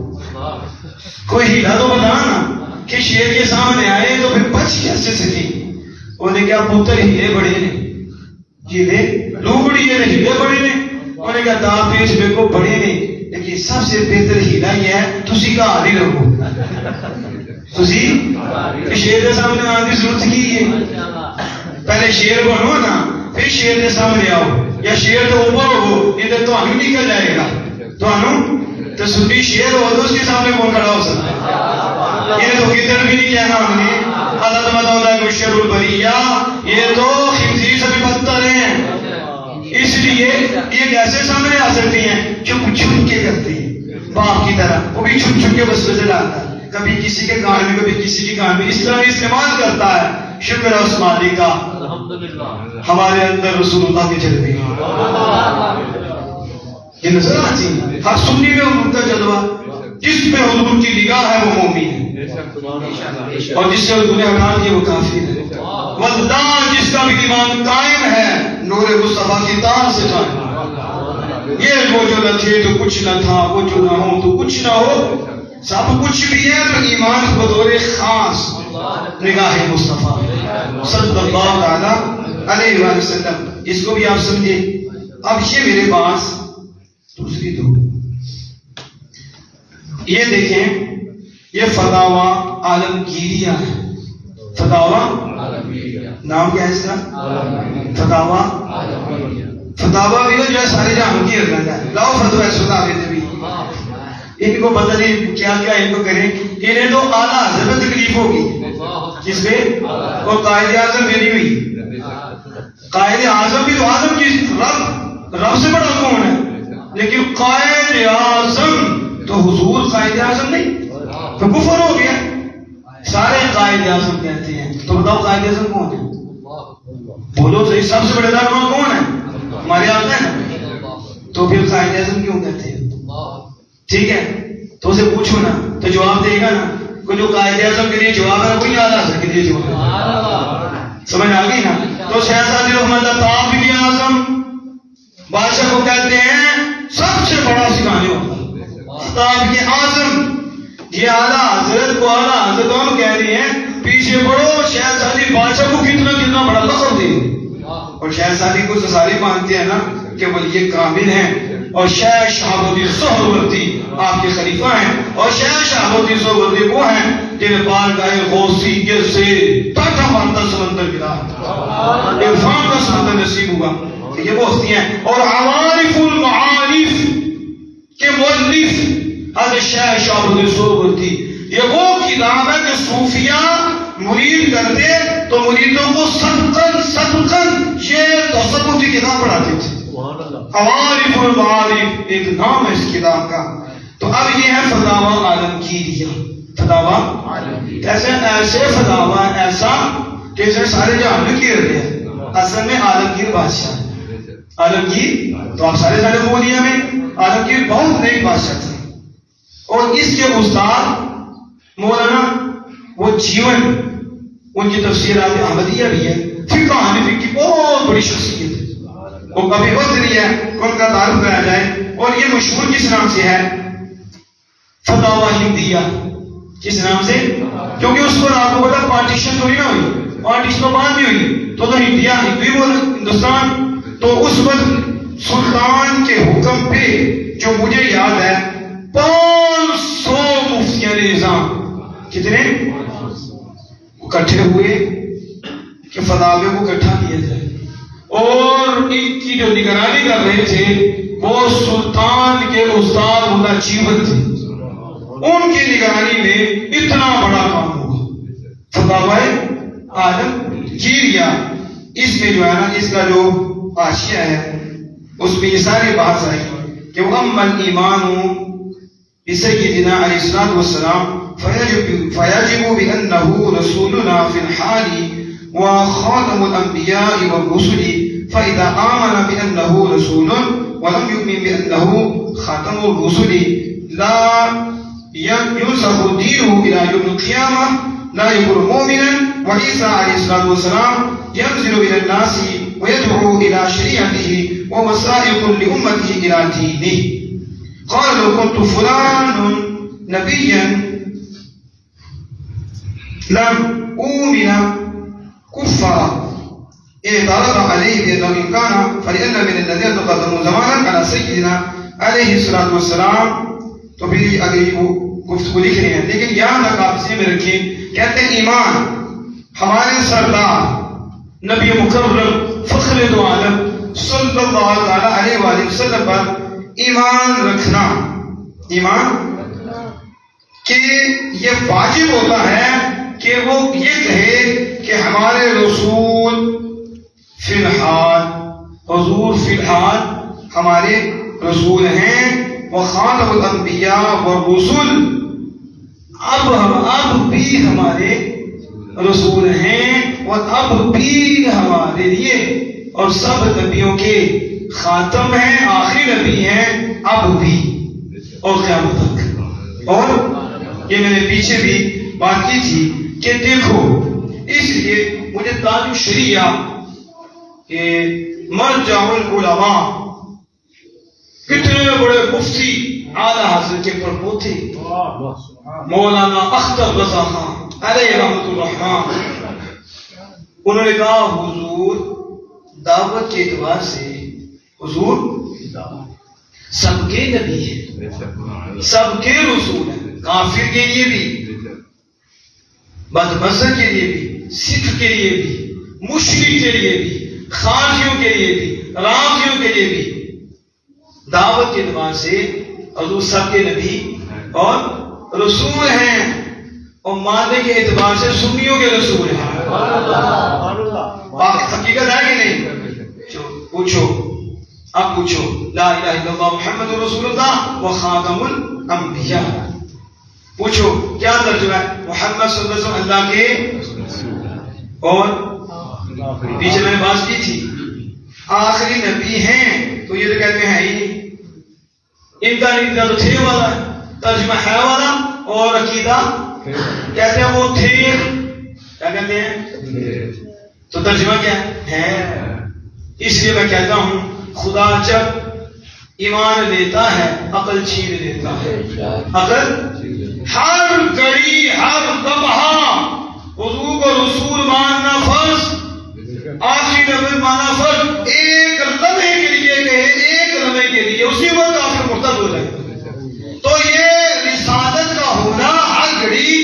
کوئی ہیلا تو بتا نا کہ شیر کے سامنے آئے تو پھر بچ کیسے سکیں؟ انہوں نے کہا پتر ہیلے بڑے نے، ہیلے لومڑی یہ ہیلے بڑے نے، انہوں نے کہا دا پیش میرے کو بڑے نے، لیکن سب سے بہتر ہیلا یہ ہے تسی کا حال ہی رہو، تسی شیر کے سامنے آنے کی ضرورت کی ہے، پہلے شیر بنو نا پھر شیر کے سامنے آؤ، یا شیر تو اوپر ہو یہ تو ہم نکل جائے گا، تو سنی شیر ہو تو اس کے سامنے کون کھڑا ہو سکتا ہے؟ یہ تو کدھر بھی نہیں کہنا ہم نے، اللہ تعالیٰ ہے کہ شر البریہ، یہ تو خنزیر سے بھی بدتر ہیں، اس لیے یہ کیسے سامنے آ سکتی ہیں؟ چھپ چھپ کے کرتی ہیں باپ کی طرح، وہ بھی چھپ چھپ کے بس وجہ لاتا ہے، کبھی کسی کے کان میں کبھی کسی کے کان میں، اس طرح استعمال کرتا ہے۔ شکر ہے اس مالک کا، ہمارے اندر رسول اللہ کے جلوے ہیں، یہ نظر آتی ہے ہر سنی میں حضور کا جلوہ، جس پہ حضور کی نگاہ ہے وہ مومن ہے، اور جس سے حضور نے ہٹا دیا وہ کافر ہے، واللہ جس کا بھی ایمان قائم ہے نور مصطفیٰ کی تار سے قائم، یہ وہ جو نہ تھے تو کچھ نہ تھا، وہ جو نہ ہو تو کچھ نہ ہو، سب کچھ بھی ہے تو ایمان بطور خاص نگاہ مصطفیٰ صلی اللہ علیہ وآلہ وسلم، اس کو بھی آپ سمجھے۔ اب یہ میرے پاس دوسری دو، یہ دیکھیں یہ فتاوی عالمگیریہ ہے، فتاوی نام کیا ہے اس کا؟ فتاوی بھی جو ہے سارے جہاں کی رکھنا ہے، لاؤ فتوی سنا دیتے بھی، ان کو پتہ نہیں کیا کیا ان کو کریں، انہیں تو اعلیٰ حضرت میں تکلیف ہوگی، کس پہ؟ اور قائد اعظم میری ہوئی، قائد اعظم بھی تو اعظم کی رب سے بڑا کون ہے، لیکن قائد اعظم تو حضور قائد اعظم نہیں، تو کفر ہو گیا، سارے قائد اعظم کہتے ہیں، تو بتاؤ قائد اعظم کون ہے؟ بولو صحیح، سب سے بڑے رہنما کون ہے؟ ہمارے آقا ہے نا، تو پھر قائد اعظم کیوں کہتے ہیں؟ ٹھیک ہے، تو اسے پوچھو نا تو جواب دے گا نا، کوئی جو قائد اعظم کے لیے جواب ہے کوئی اعلیٰ حضرت کے لیے جواب ہے، سمجھ آ گئی نا؟ تو شہزادی رحمت اللہ بھی اعظم بادشاہ کو کہتے ہیں سب سے بڑا سکھانے والا خطاب کے اعظم، یہ اعلیٰ حضرت کو اعلیٰ حضرت دونوں کہہ رہے ہیں، پیچھے بڑھو شہزادی بادشاہ کو کتنا بڑا لقب دے، اور شہزادی کو تو سارے مانتے ہیں نا کہ ولی کامل ہیں، اور شیخ شہاب الدین سہروردی آپ کے خلیفہ ہیں، اور شیخ شہاب الدین سہروردی وہ ہیں جنہیں بارگاہ غوثیت سے ٹاٹا مارتا سمندر گرا، عرفان کا سمندر نصیب ہوا، یہ وہ ہستی ہیں۔ اور عوارف المعارف شہ شعبد صحبتی، یہ وہ کتاب ہے کہ صوفیہ مرید کرتے تو مریدوں کو صدقاً یہ تصوف کی کتاب پڑھاتے تھے. عوارف المعارف ایک نام ہے اس کتاب کا. تو اب یہ ہے فتاوی عالمگیریہ. فتاوی ایسے فتاوی ایسا کہ اسے سارے جہان میں گھیر دیا. اصل میں عالمگیر بادشاہ ہے. عالمگیر تو آپ سارے بولیے میں عالمگیر بہت نیک بادشاہ تھے. اور اس کے استاد مولانا وہ جیون ان کی تفسیرات احمدیہ بھی ہے. فقہ حنفی کی بہت بڑی شخصیت ہے. وہ کبھی وقت نہیں ہے کہ ان کا تعارف کرایا جائے. اور یہ مشہور کس نام سے ہے؟ فتاوی ہندیہ. کس نام سے؟ کیونکہ اس پر آپ کو پتا پارٹیشن تو نہیں نہ ہوئی، پارٹیشن تو بعد میں ہوئی تو ہندیہ ہندوی بول ہندوستان. تو اس وقت سلطان کے حکم پہ جو مجھے یاد ہے 500 مفتیان نظام کتنے اکٹھے ہوئے کہ فتاوی کو اکٹھا کیا جائے. اور ان کی جو نگرانی کر رہے تھے وہ سلطان کے استاد ملا جیون تھے. ان کی نگرانی میں اتنا بڑا کام ہوا فتاوی عالمگیریہ. اس میں جو ہے نا اس کا جو حاشیہ ہے اس میں یہ ساری بات آئی کہ وہ اما الایمان بسیدنا علیہ الصلوۃ والسلام فیجب بانه رسولنا فی الحال وخاتم الانبیاء والرسل فاذا آمن بانه رسول ولم يؤمن بانه خاتم الرسل لا ينسخ دينه الى يوم القيامه لا يكون مؤمنا. وعيسى عليه الصلاه والسلام ينزل الى الناس ويدعو الى شريعته ووسائق لامته الى دينه. قال لو كنت فلان نبيا لم أؤمن كفارا اعترض عليه بأنه إن كان فلأن من الذين تقدموا زمانا على سيدنا عليه الصلاة والسلام. تو پھر اگلی گفتگو لکھ رہے ہیں لیکن یہاں تک آپ ذہن میں رکھیں. کہتے ہیں ایمان ہمارے سردار نبی مکرم فخر دو عالم صلی اللہ علیہ وآلہ وسلم پر ایمان رکھنا، ایمان کہ یہ واجب ہوتا ہے کہ وہ یہ کہے کہ ہمارے رسول فی الحال، حضور فی الحال ہمارے رسول ہیں. وخاتم الانبیاء والرسل اب بھی ہمارے رسول ہیں اور اب بھی ہمارے لیے اور سب نبیوں کے خاتم ہیں، آخری نبی ہیں اب بھی اور قیامت تک. اور یہ میں نے پیچھے بھی بات کی تھی کہ دیکھو اس لیے مجھے تاج الشریعہ کہ مرجع العلماء کتنے بڑے مفتی اعلیٰ حضرت کے پڑپوتے مولانا اختر رضا خان علیہ رحمۃ الرحمن، انہوں نے کہا حضور دعوت کے اعتبار سے حضور سب کے نبی ہیں، سب کے رسول ہیں، کافر کے لیے بھی، بدمذہب کے لیے بھی، سکھ کے لیے بھی، مشرک کے لیے بھی، خارجیوں کے لیے بھی، رافضیوں کے لیے بھی. دعوت کے اعتبار سے حضور سب کے نبی اور رسول ہیں اور مادے کے اعتبار سے سنیوں کے رسول ہیں. حقیقت ہے کہ نہیں؟ پوچھو اب پوچھو لا الہ الا اللہ محمد رسول اللہ وخاتم الانبیاء. پوچھو کیا ترجمہ ہے؟ محمد صلی اللہ علیہ وسلم اللہ کے اور پیچھے میں نے بات کی تھی آخری نبی ہیں. تو یہ تو کہتے ہیں ہی نہیں، ان کا عقیدہ تو تھے والا ہے، ترجمہ ہے والا، اور عقیدہ کہتے ہیں وہ تھے، کیا کہتے ہیں؟ تو ترجمہ کیا ہے؟ اس لیے میں کہتا ہوں خدا جب ایمان لیتا ہے عقل چھین لیتا ہے. عقل ہر گھڑی ہر لمحہ حضور کو رسول ماننا فرض، آخری نبی مانا فرض. ایک لمحے کے لیے کہے، ایک لمحے کے لیے اسی وقت کافر مرتد ہو جائے. تو یہ رسالت کا ہونا ہر گھڑی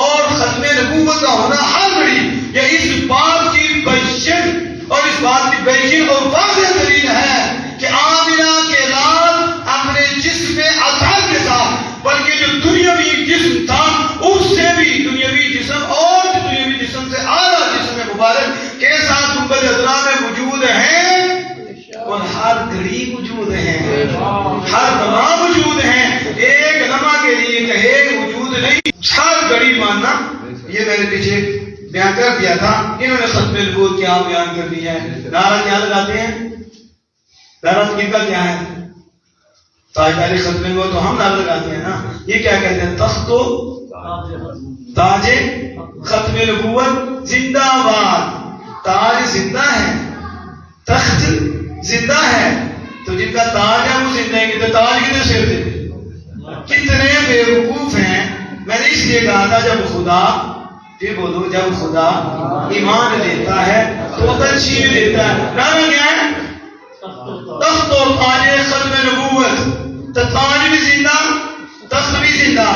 اور ختم نبوت کا ہونا ہر گھڑی یہ اس بات کی بیان اور اس بات کی بیان اور واضح دلیل ہے کہ آمنہ کے لال اپنے جسم اطہر کے ساتھ بلکہ جو ہر تمام وجود ہیں، ایک لمحہ کے لیے کہے وجود نہیں، ہر گھڑی ماننا. یہ میں نے پیچھے بیان کر دیا تھا. انہوں نے ختم نبوت کیا بیان کر دیا ہے. نعرہ کیا لگاتے ہیں؟ نعرہ کن کا کیا ہے؟ تاجدار ختم نبوت تو ہم نعرہ لگاتے ہیں نا. یہ کیا کہتے ہیں؟ تخت و تاج ختم نبوت زندہ باد. تاج زندہ ہے، تخت زندہ ہے، تو جن کا تاج ہے وہ زندہ ہے. تو تاج کتنے سر دیتے؟ کتنے بے وقوف ہیں. میں نے اس لیے کہا تھا جب خدا، پھر بولو، جب خدا ایمان دیتا ہے تو عقل چھین دیتا ہے. نعرہ کیا ہے؟ تخت و تاج ختم نبوت. تو تاج بھی زندہ، تخت بھی زندہ.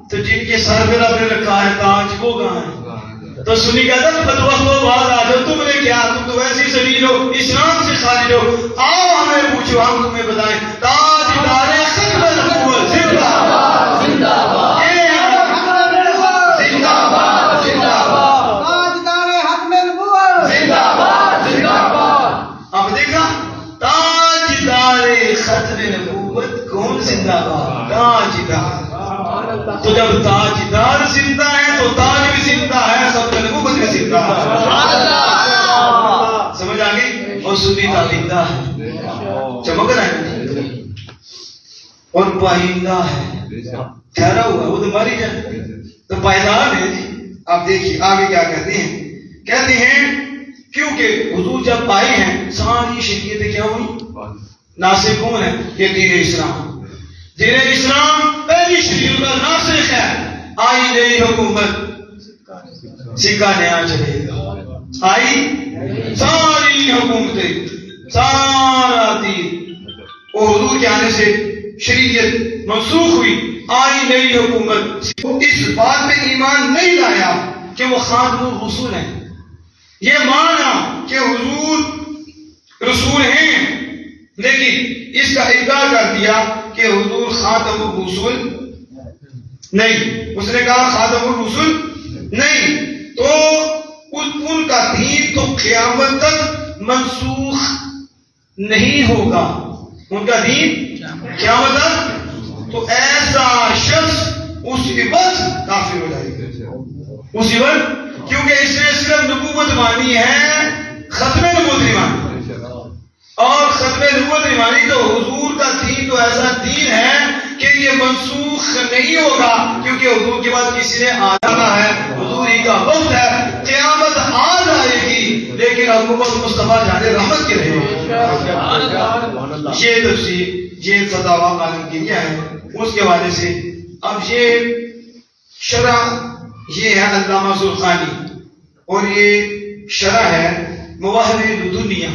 تو جن کے سر پہ رب نے رکھا ہے تاج، وہ کہاں ہے؟ تو سنی کہتا ہے فتوہ کو باز آ جاؤ، تم نے کیا، تم تو ویسی سلیل ہو، اسلام سے خارج ہو، آؤ ہمیں پوچھو، ہم تمہیں بتائیں. تاجدار ختم نبوت زندہ باد، زندہ باد، زندہ باد، زندہ باد. تاجدار ختم نبوت زندہ باد، زندہ باد. اب دیکھا تاجدار ختم نبوت کون زندہ باد؟ تاجدار. تو جب تاجدار زندہ ہے تو تاج بھی زندہ ہے، ختم نبوت بھی زندہ ہے. سمجھ آ گئی؟ اور سنی تابندہ ہے، چمک رہا ہے اور پائندہ ہے. ٹھہرا ہوا وہ تو ماری جائے تو پائیدار ہے. اب دیکھیے آگے کیا کہتے ہیں. کہتے ہیں کیونکہ حضور جب آئے ہیں ساری شریعتیں کیا ہوئی؟ ناسخ کون ہے؟ یہ دین اسلام. دین اسلام پہلی شریعت کا ناسخ ہے. آئی نئی حکومت، سکہ نیا چلے گا. آئی ساری حکومتیں، سارا دین، اور حضور کے آنے سے شریعت منسوخ ہوئی. آئی نئی حکومت. اس بات میں ایمان نہیں لایا کہ وہ خاتم الرسول ہیں. یہ مانا کہ حضور رسول ہیں، لیکن اس کا انکار کر دیا کہ حضور خاتم الرسول نہیں. اس نے کہا خاتم الرسول نہیں. تو ان کا دین تو قیامت تک منسوخ نہیں ہوگا. ان کا دین قیامت تک. تو ایسا شخص اس عبادت کافر ہو جائے گا. اس عبادت کیونکہ اس نے صرف نبوت مانی ہے، ختم نبوت نہیں مانی. اور ختم نبوت نہیں مانی تو حضور کا دین تو ایسا دین ہے کہ یہ منسوخ نہیں ہوگا، کیونکہ حضور کے بعد کسی نے آنا ہے. حضور ہی کا وقت ہے. قیامت آ جائے گی لیکن حکومت مصطفیٰ جانے رحمت کے رہے. یہ تفسیر، یہ فتاوی قانون کی ہے. اس کے حوالے سے اب یہ شرح یہ ہے علامہ زرقانی، اور یہ شرح ہے مواہب دنیا،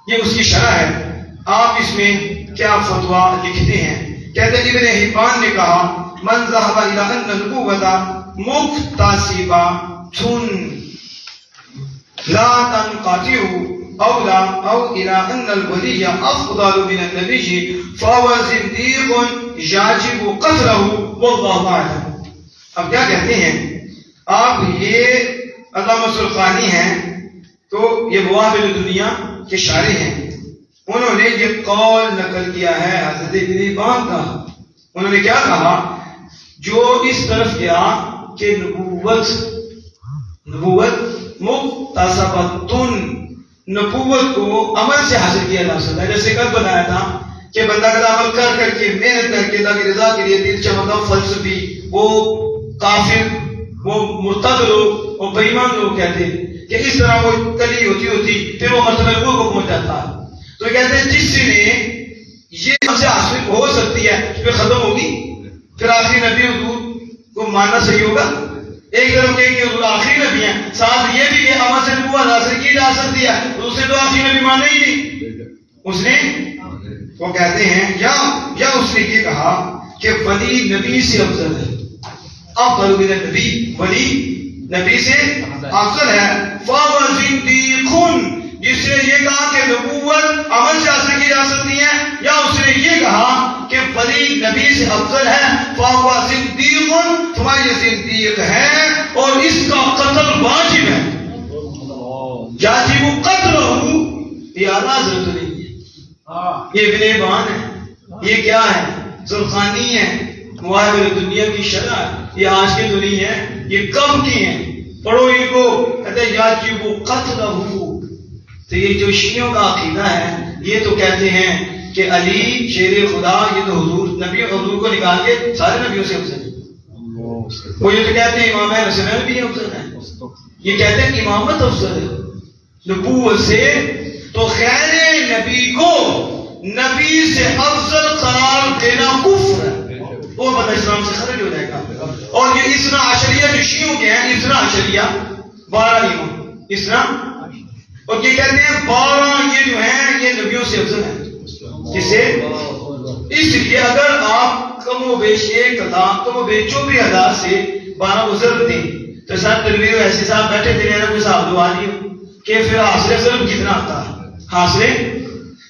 یہ اس کی شرح ہے. آپ اس میں کیا فتویٰ لکھتے ہیں؟ کہتے ہیں ابن حبان نے کہا من ذهب الى ان النبوة مكتسبة لا تنقطع او الى ان الولي افضل من النبي فهو زنديق يجب قتله والله اعلم. اب کیا کہتے ہیں آپ؟ یہ علامہ زرقانی ہیں، تو یہ مواہب دنیا کے شارح ہیں. انہوں نے یہ قول نقل کیا ہے حضرت ابن حبان کا. انہوں نے کیا کہا؟ جو اس طرف گیا کہ نبوت مکتسبۃ، نبوت کو عمل سے حاصل کیا جا سکتا ہے. جیسے کل بتایا تھا کہ بندہ کا عمل کر کر کے، محنت کر کے، اللہ کی رضا کے لیے دل چمکا فلسفی، وہ کافر، وہ مرتد لوگ، وہ بے ایمان لوگ کہتے ہیں کہ اس طرح وہ کلی ہوتی پھر وہ مرتبہ نبوت کو پہنچ جاتا ہے. تو کہتے ہیں جس نے یہ ہم سے حاصل ہو سکتی ہے پھر ختم ہوگی، پھر آخری نبی حضور کو ماننا صحیح ہوگا. ایک طرف کہ حضور آخری نبی ہیں، ساتھ یہ بھی کہ عمل سے نبوت حاصل کی جا سکتی ہے، تو اسے تو آخری نبی ماننا ہی نہیں. اس نے وہ کہتے ہیں یا اس نے یہ کہا کہ ولی نبی سے افضل ہے. افضل من النبی، ولی نبی سے افضل ہے. فَهُوَ زِنْدِيقٌ، جس نے یہ کہا کہ نبوت عمل سے حاصل کی جا سکتی ہے، یا اس نے یہ کہا کہ ولی نبی سے افضل ہے. فَهُوَ زِنْدِيقٌ، تمہارے یہ زندیق ہے اور اس کا قتل واجب ہے. یاجب قتلہ، یہ اعلیٰ حضرت نہیں ہے، یہ ابن حبان ہے. یہ کیا ہے؟ زرخانی ہے، مواہب دنیا کی شرح ہے، یہ آج کی تو نہیں ہے، یہ کب کی ہیں؟ پڑھو ان کو، کہتے ہیں یاجب قتلہ، تو یہ جو شیعوں کا عقیدہ ہے یہ تو کہتے ہیں کہ علی شیر خدا، یہ تو حضور نبی حضور کو نکال کے سارے نبیوں سے افضل ہے۔ وہ یہ تو کہتے ہیں امام حسنین بھی افضل ہے، یہ کہتے ہیں امامت افضل ہے نبوت سے، تو خیر نبی کو نبی سے افضل قرار دینا کفر ہے، وہ بندہ اسلام سے خارج ہو جائے گا۔ اور یہ اثنا عشریہ جو شیعوں کے ہیں، اثنا عشریہ 12 امام اثنا، اور یہ کہتے ہیں 12 یہ جو ہیں یہ نبیوں سے افضل ہیں۔ جسے اس لیے اگر آپ کم و بیش 1,000 کم و بیش 24,000 سے 12 کو ضرب دیں تو ساتھ تنویر ایسے صاحب بیٹھے تھے میرا کوئی صاحب دعا نہیں کہ پھر حاصل ضرب کتنا آتا ہے؟ حاصل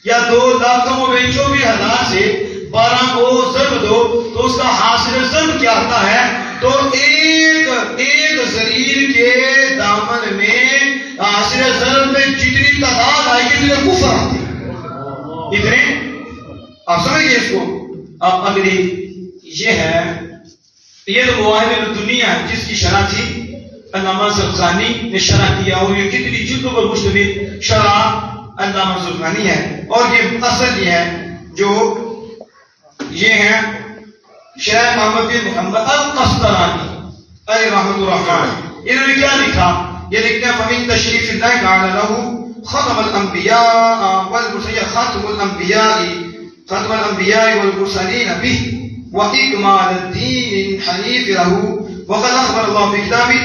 یا 2 لاکھ کم و بیش 24,000 سے 12 کو ضرب دو تو اس کا حاصل ضرب کیا آتا ہے؟ تو ایک زریر کے دامن میں حاصل ضرب میں جتنی تعداد آئے گی اتنے کفر آتے ہیں، اتنے آپ سمجھئے اس کو۔ اب اگلی یہ ہے، یہ تو مواہب دنیا ہے جس کی شرح تھی علامہ زرخانی نے شرح کیا، اور یہ کتنی جلدوں پر مشتمل شرح علامہ زرخانی ہے۔ اور یہ اصل یہ ہے جو یہ ہے شیخ محمد بن محمد القسطلانی علیہ رحمۃ الرحمن، انہوں نے کیا لکھا؟ یہ لکھتے ہیں فَمِن تَشْرِيفِ اللَّهِ تَعَالَى لَهُ خَتَمَ الْأَنْبِيَاءَ وَالْمُرْسَلِينَ خَتْمَ الْأَنْبِيَاءِ وَالْمُرْسَلِينَ بِهِ وَإِكْمَالَ الدِّينِ الْحَنِيفِ لَهُ وَقَدْ أَخْبَرَ اللَّهُ فِي كِتَابِهِ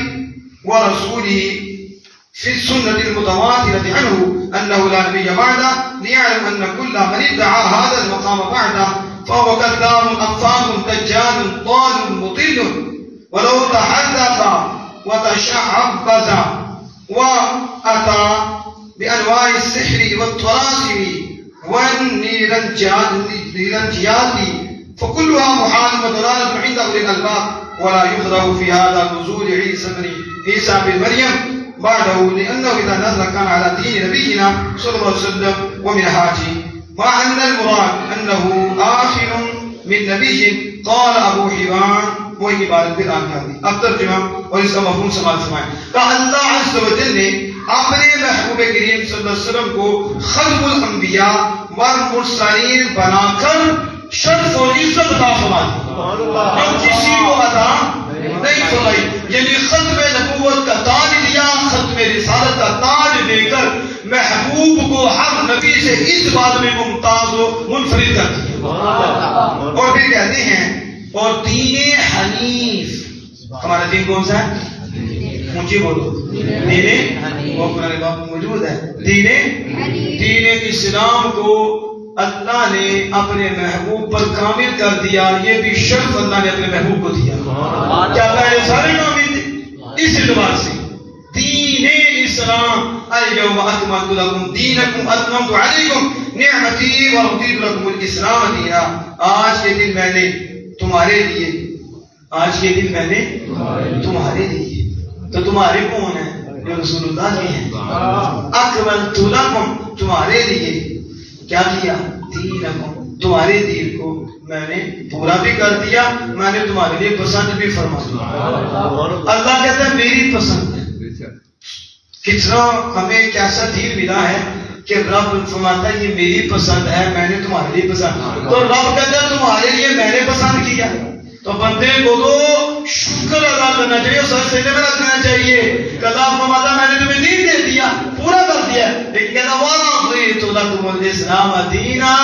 وَرَسُولِهِ في السنة المتواترة عنه أنه لا نبي بعده، ليعلم أن كل من ادعى هذا المقام بعده فهو كذاب أفاك دجال ضال مضل، ولو تحدث وتشعبذ وأتى بأنواع السحر والطلاسم والنيرنجيات فكلها محال وضلالة عند أولي الألباب، ولا يخرج في هذا نزول عيسى بن مريم بعده، لأنه إذا نزل كان على دين نبينا صلى الله عليه وسلم ومنهاجه، مع أن المراد أنه آخر من نبي قال أبو حبان وہی عبارت پھر آگے آتی۔ اب ترجمہ اور اس کا مفہوم سماعت فرمائیں کہ اللہ عز و جل نے اپنے محبوب کریم صلی اللہ علیہ وسلم کو ختم الانبیاء والمرسلین بنا کر شرف و عزت عطا فرمائی جو کسی کو عطا نہیں فرمائی، یعنی ختم نبوت کا تاج دیا، ختم رسالت کا تاج دے کر محبوب کو ہر نبی سے اس بات میں ممتاز و منفرد کر دیا۔ اور پھر کہتے ہیں اور دین حنیف، ہمارا دین کون سا ہے؟ اونچی بولو، دین وہ قرآن پاک موجود ہے، دین اسلام کو اللہ نے اپنے محبوب پر کامل کر دیا، یہ بھی شرف اللہ نے اپنے محبوب کو دیا۔ کیا پہلے سارے کامل تھے؟ اس اعتبار سے دین اسلام اليوم اکملت لکم دینکم اتممت علیکم نعمتی ورضیت لکم الاسلام دینا۔ آج کے دن میں نے تمہارے لیے، آج کے دن میں نے تمہارے لیے، تو تمہارے کون ہیں؟ جو رسول اللہ کے ہیں۔ اکملت لکم تمہارے لیے کیا کیا؟ دینکم تمہارے دین کو میں نے پورا بھی کر دیا، میں نے تمہارے لیے پسند بھی فرما دیا۔ اللہ کہتا ہے میری پسند ہے۔ کتنا ہمیں کیسا دین ملا ہے کہ رب فرماتا ہے یہ میری پسند ہے، میں نے تمہارے لیے پسند، تو رب کہتا ہے تمہارے لیے میں نے پسند کیا، تو بندے کو تو شکر ادا کرنا چاہیے، سر سینے میں رکھنا چاہیے کہ اللہ فرماتا ہے میں نے تمہیں دین دے دیا، پورا کر دیا، لیکن کہتا وَرَضِيتُ لَكُمُ الْإِسْلَامَ دِينًا،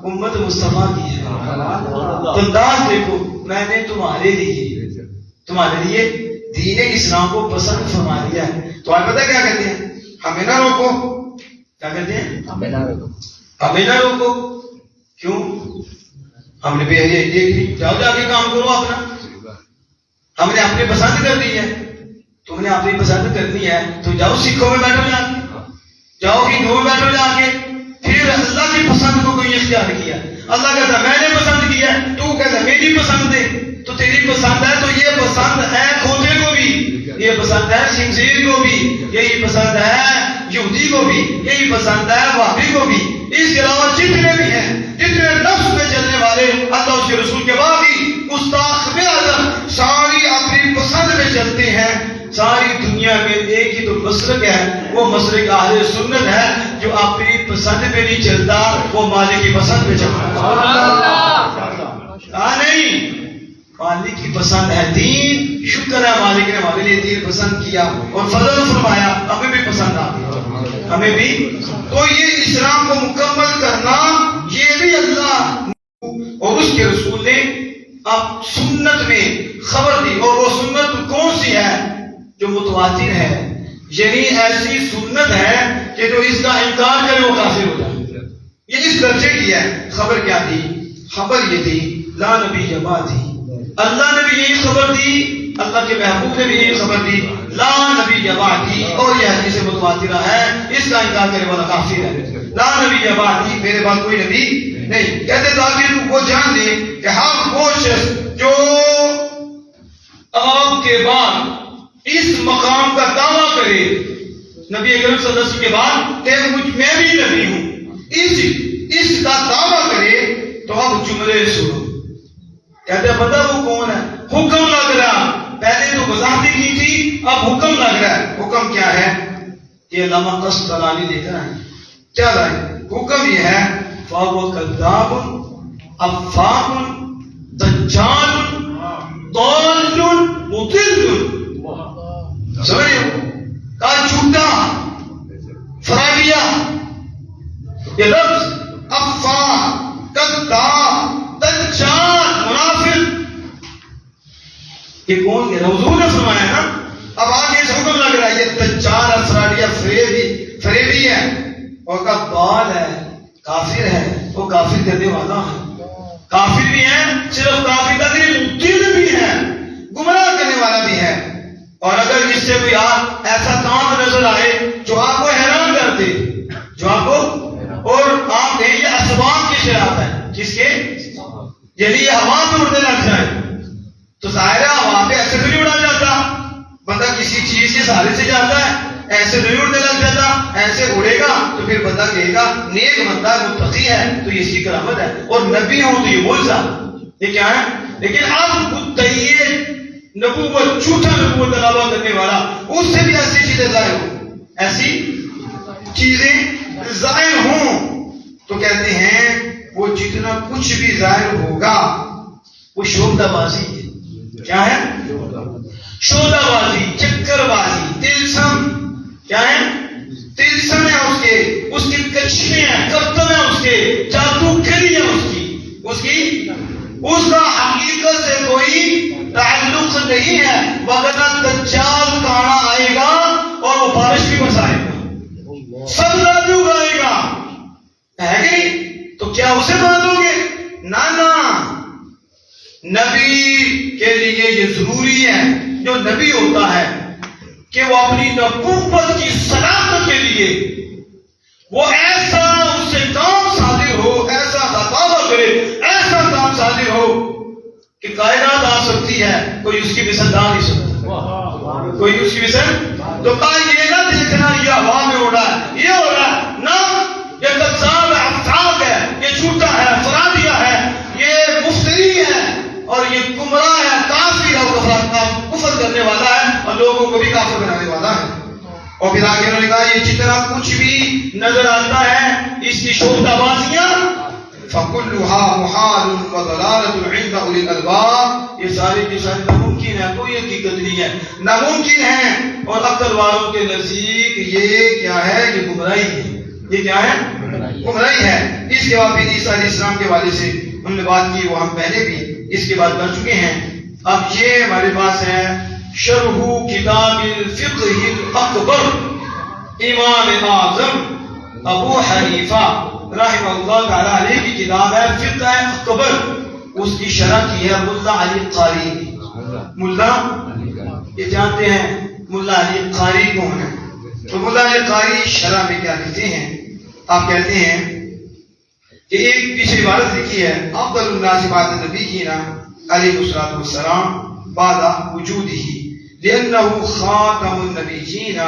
امت مصطفیٰ کی ہے۔ تو انداز دیکھو، میں نے تمہارے لیے دین اسلام کو پسند فرما دیا ہے۔ تو آپ پتہ کیا کہتے ہیں؟ ہمیں نہ روکو، کیا کہتے ہیں؟ ہمیں نہ روکو، کیوں؟ ہم نے دیکھ لی، جاؤ جا کے کام کرو اپنا، ہم نے اپنی پسند کر دی ہے، تم نے اپنی پسند کرنی ہے تو جاؤ سکھوں میں بیٹھو جا کے، جاؤ ہندوؤں میں بیٹھو جا کے، پھر اللہ کی پسند کو کوئی اختیار کیا، اللہ کہتا ہے میں نے پسند کیا ہے، تو کہتا ہے میری پسند ہے، تو تیری پسند ہے تو یہ پسند ہے کھوتے کو بھی، یہ پسند ہے خنزیر کو بھی، یہی پسند ہے یہودی کو بھی، یہی پسند ہے وہابی کو بھی، اس کے علاوہ جتنے بھی ہیں، جتنے نفس میں چلنے والے اللہ اس کے رسول کے باقی گستاخ بے ادب ساری اپنی پسند میں چلتے ہیں. ساری دنیا میں ایک ہی تو مسلک ہے، وہ مسلک اہل سنت ہے جو اپنی پسند پہ نہیں چلتا، وہ مالک کی پسند پہ چلتا ہے. نہیں، مالک کی پسند ہے دین. شکر ہے مالک نے ہمارے لیے دین پسند کیا اور فضل فرمایا، ہمیں بھی پسند آ گیا، ہمیں بھی. تو یہ اسلام کو مکمل کرنا، یہ بھی اللہ اور اس کے رسول نے اب سنت میں خبر دی. اور وہ سنت کون سی ہے؟ جو متواتر ہے، یعنی ایسی سنت ہے کہ جو اس کا انکار کرے وہ کافر ہو جائے. یہ اس درجے کی ہے. خبر کیا دی؟ خبر یہ دی لا نبی بعدی. اللہ نے بھی یہی خبر دی، اللہ کے محبوب نے بھی یہی خبر دی لا نبی بعدی. اور یہ حدیث متواترہ ہے، اس کا انکار کرنے والا کافر ہے. لا نبی بعدی، میرے بعد کوئی نبی نہیں. کہتے تاکہ وہ جان لے کہ ہر وہ شخص جو آپ کے بعد اس مقام کا دعویٰ کرے، نبی اکرم صلی اللہ علیہ وسلم کے بعد کہ میں بھی نبی ہوں، اس کا دعویٰ کرے تو اب جملے سنو. کہتے ہیں پتہ وہ کون ہے؟ حکم لگ رہا. پہلے تو وضاحت کی تھی، اب حکم لگ رہا ہے. حکم کیا ہے؟ یہ علامہ قصد دلانی لے کر آئے. کیا لائے؟ حکم یہ ہے فَهُوَ كَذَّابٌ أَفَّاكٌ دَجَّالٌ ضَالٌ مُضِلٌ. سمجھ رہے ہو؟ کہا جھوٹا، فراڈیا. یہ لفظ افا، کذاب، دجال، منافق، یہ کون ہے؟ حضور نے فرمایا نا. اب آگے اس حکم لگ رہا ہے یہ دجال ہے، فراڈیا، فریبی ہے اور کذاب ہے، کافر ہے. وہ کافر کرنے والا ہے، کافر بھی ہے، صرف کافر کا نہیں، مضل بھی ہے، گمراہ کرنے والا بھی ہے. اور اگر اس سے کوئی ایسا کام نظر آئے جو آپ کو حیران کر دے، جو آپ کو، اور آپ کہیں یہ اسباب کے خلاف ہے، جس کے یعنی یہ ہوا میں اڑنے لگ جائے، تو ظاہر ہے ہوا پہ ایسے تو نہیں اڑا جاتا. بندہ کسی چیز کے سہارے سے جاتا ہے، ایسے نہیں اڑنے لگ جاتا. ایسے اڑے گا تو پھر بندہ کہے گا نیک بندہ متقی ہے، تو یہ اس کی کرامت ہے. اور نبی ہوں تو یہ معجزہ، یہ کیا ہے؟ لیکن اب متعین نبوت، جھوٹا نبوت دعویٰ کرنے والا، اس سے بھی ایسی چیزیں ظاہر ہوں، ایسی چیزیں ظاہر ہوں تو کہتے ہیں وہ جتنا کچھ بھی ظاہر ہوگا وہ شوبدہ بازی ہے. کیا ہے؟ شوبدہ بازی، چکر بازی، تلسم. کیا ہے؟ تلسم ہے اس کی کچھیاں ہیں، کرتب ہیں اس کے، جادوگری ہے اس کا حقیقت سے کوئی تعلق نہیں ہے. وغیرہ دجال کہاں آئے گا اور وہ بارش بھی برسائے گا، سبزہ بھی اگائے گا، ہے کہ نہیں؟ تو کیا اسے مان لو گے؟ نہ، نبی کے لیے یہ ضروری ہے، جو نبی ہوتا ہے کہ وہ اپنی نبوت کی صداقت کے لیے وہ ایسا اس سے کام صادر ہو، ایسا دعویٰ کرے، ایسا کام صادر ہو کہ کائنات آ سکتی ہے، کوئی اس کی مثل نہ نہیں سکتا، کوئی اس کی مثل. تو کہا یہ نہ دیکھنا یہ ہوا میں اڑا ہے، یہ ہو رہا ہے نہ، یہ کذاب ہے، افاق ہے، یہ جھوٹا ہے، فراڈیا ہے، یہ مفتری ہے اور یہ گمراہ ہے، کافر ہے، کفر کرنے والا ہے اور لوگوں کو بھی کافر بنانے والا ہے. اور پھر آگے انہوں نے کہا یہ جتنا کچھ بھی نظر آتا ہے اس کی شوبدہ بازیاں فَكُلُّهَا مُحَالٌ وَضَلَالَةٌ عِنْدَ أُولِي الْأَلْبَابِ، یہ ساری کی ساری ناممکن ہے، کوئی حقیقت نہیں ہے، ناممکن ہے. اور عقل والوں کے نزدیک یہ کیا ہے؟ یہ گمراہی ہے. یہ کیا ہے؟ گمراہی ہے. اس کے بعد پھر عیسیٰ علیہ السلام کے حوالے سے ہم نے بات کی، وہ ہم پہلے بھی اس کے بعد کر چکے ہیں. اب یہ ہمارے پاس ہے شرح کتاب الفقہ الاکبر، امام اعظم ابو حنیفہ رحمہ اللہ تعالی علیہ کی کتاب ہے فقہ اکبر. اس کی شرح کی ہے ملا علی قاری. ملا یہ جانتے ہیں ملا علی قاری کون ہے؟ تو ملا علی قاری شرح میں کیا کہتے ہیں؟ آپ کہتے ہیں کہ ایک پیچھے عبارت لکھی ہے افضل الناس بعد نبینا علیہ الصلوۃ والسلام بعد وجودہ لأنه خاتم النبیین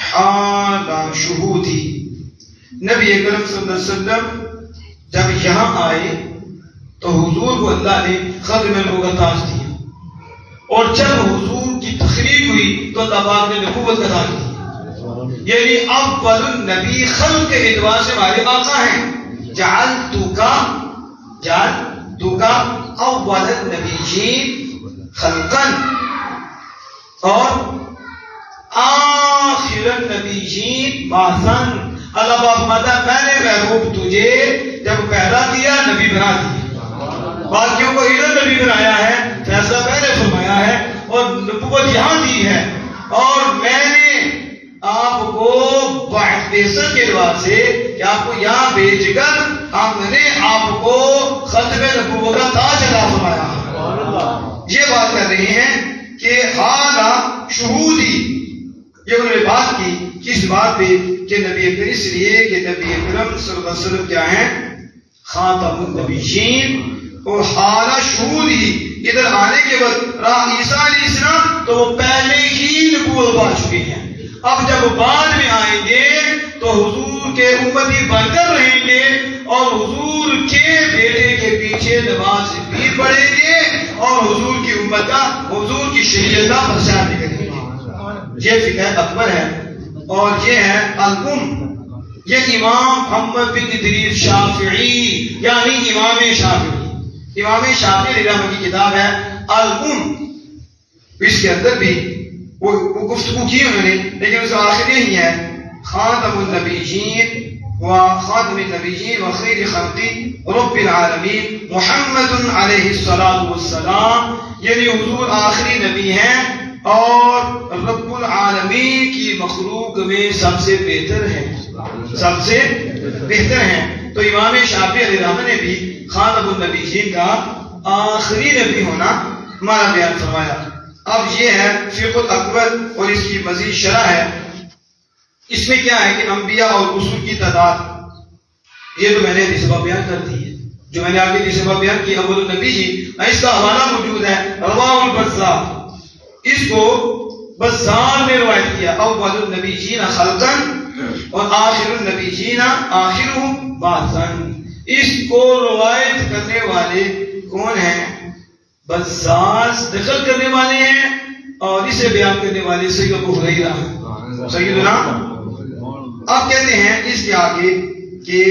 حال شہودہ. نبی اکرم صلی اللہ علیہ وسلم جب یہاں آئے تو حضور کو اللہ نے ختم نبوت کا تاج دیا، اور جب حضور کی تقریر ہوئی تو اللہ پاک نے نبوت کا تاج دیا. یعنی اول النبی خلق کے اعتبار سے ہمارے آقا ہیں. جعلتک اول النبیین خلقا اور آخر النبیین بعثا. اللہ پاک فرماتا ہے میں نے محبوب تجھے جب پیدا کیا نبی بنا دیا، باقیوں کو ادھر نبی بنایا ہے، فیصلہ میں نے فرمایا ہے اور نبوت یہاں دی ہے. اور میں نے آپ کو بعثت کے اعتبار سے کہ آپ کو یہاں بھیج کر ہم نے آپ کو ختم نبوت کا تاج عطا فرمایا. یہ بات کر رہے ہیں کہ حالہ شہودی، یہ انہوں نے بات کی کس بات پہ کہ نبی اکرم، اس لیے کہ نبی اکرم صلی اللہ علیہ وسلم کیا ہیں؟ خاتم النبیین. اور حالہ شہودی ادھر آنے کے وقت عیسیٰ علیہ السلام تو وہ پہلے ہی نبوت پا چکے ہیں. اب جب بعد میں آئیں گے تو حضور کے امتی بن کر رہیں گے اور حضور کے بیٹے کے پیچھے نماز بھی پڑھیں گے اور حضور کی امت کا، حضور کی شریعت کا پرچار بھی کریں گے. یہ فقہ اکبر ہے. اور یہ ہے الام، یہ امام محمد بن ادریس شافعی یعنی امام شافعی، امام شافعی رحمہ کی کتاب ہے الام. اس کے اندر بھی وہ گفتگو کی انہوں نے، لیکن اس آخر یہی ہے خاتم النبیین و خاتم النبیین و خیر خلق رب العالمین محمد علیہ الصلوۃ والسلام. یعنی حضور آخری نبی ہیں اور رب العالمین کی مخلوق میں سب سے بہتر ہے، سب سے بہتر ہیں. تو امام شافعی علیہ الرحمہ نے بھی خاتم النبیین کا آخری نبی ہونا ہمارا بیان فرمایا. اب یہ ہے فقہ الاکبر اور اس کی مزید شرح ہے. اس میں کیا ہے کہ انبیاء اور رسول کی تعداد، یہ تو میں نے حدیث بیان کر دی ہے، جو میں نے آپ کے حدیث بیان کی اول النبی جی، اس کا حوالہ موجود ہے رواہ البزار. اس کو بزار نے روایت کیا اول النبیین خلقا اور آخر النبیین آخرهم بعثا. اس کو روایت کرنے والے کون ہیں؟ بزار نقل کرنے والے ہیں اور اسے بیان کرنے والے سید ابو ہریرہ سیدنا. اب کہتے ہیں اس کے آگے کہ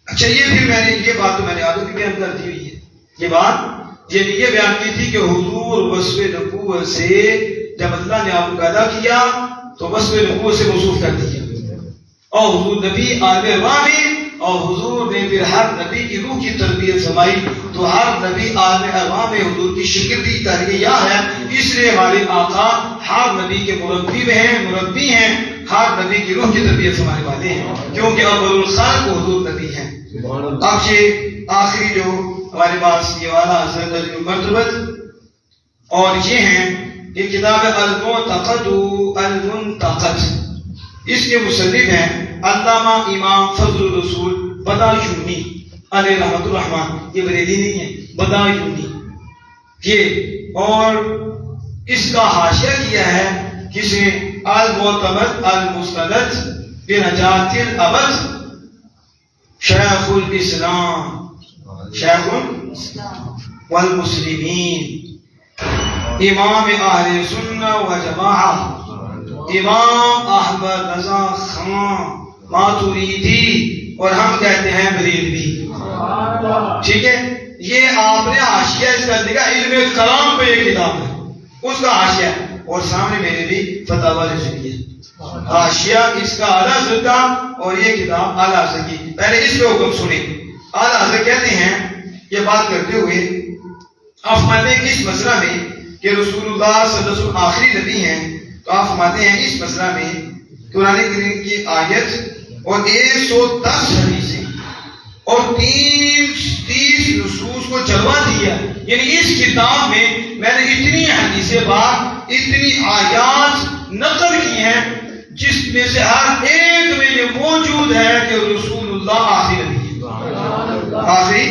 اچھا یہ پھر میں نے یہ بات تو میں نے آگے بھی بیان کر دی ہوئی ہے. یہ بات یہ بیان کی تھی کہ حضور وصف نبوت سے جب اللہ نے آپ کو پیدا کیا تو وصف نبوت سے موصوف کر دیا اور حضور نبی عالم ارواح میں، اور حضور نے پھر ہر نبی کی روح کی تربیت فرمائی تو ہر نبی عالم ارواح میں حضور کی شگردی تربیہ ہے. اس لیے ہمارے آقا ہر نبی کے مربی ہیں، ہر نبی کی روح کی تربیت فرمانے والے ہیں، کیونکہ اول الخلق حضور نبی ہیں. اب یہ آخری جو ہمارے پاس یہ والا حضرت مرتبت اور یہ ہیں یہ کتاب المعتقد المنتقد. اس کے مصنف ہیں علامہ امام فضل الرسول بدایونی علیہ رحمۃ الرحمن. یہ بریلی نہیں ہے، بدایونی یہ. اور اس کا حاشیہ کیا ہے کس نے؟ المعتمد المستند بنجات الابد شیخ الاسلام شیخ والمسلمین امام اہل سنہ و جماعہ امام احمد رضا خان ماتوریدی، اور ہم کہتے ہیں بریلوی. ٹھیک ہے، یہ آپ نے حاشیہ اس کا لکھا علم کلام پہ یہ کتاب ہے، اس کا حاشیہ. اور سامنے میرے بھی فتاوی رضویہ حاشیہ اس کا اعلیٰ حضرت کا اور یہ کتاب اعلیٰ حضرت کی. پہلے اس پہ حکم سنیں. اعلیٰ حضرت کہتے ہیں یہ بات کرتے ہوئے آپ فرماتے ہیں کہ اس مسئلہ میں کہ رسول اللہ صلی اللہ علیہ وسلم آخری نبی ہیں، تو آپ فرماتے ہیں اس مسئلہ میں قرآن کریم کی آیت اور 110 حدیثیں اور 30 نصوص کو جلوہ دیا. یعنی اس کتاب میں میں نے اتنی حدیثیں بات، اتنی آیات نقل کی ہیں جس میں سے ہر ایک میں یہ موجود ہے کہ رسول اللہ آخری نبی ہے، آخری.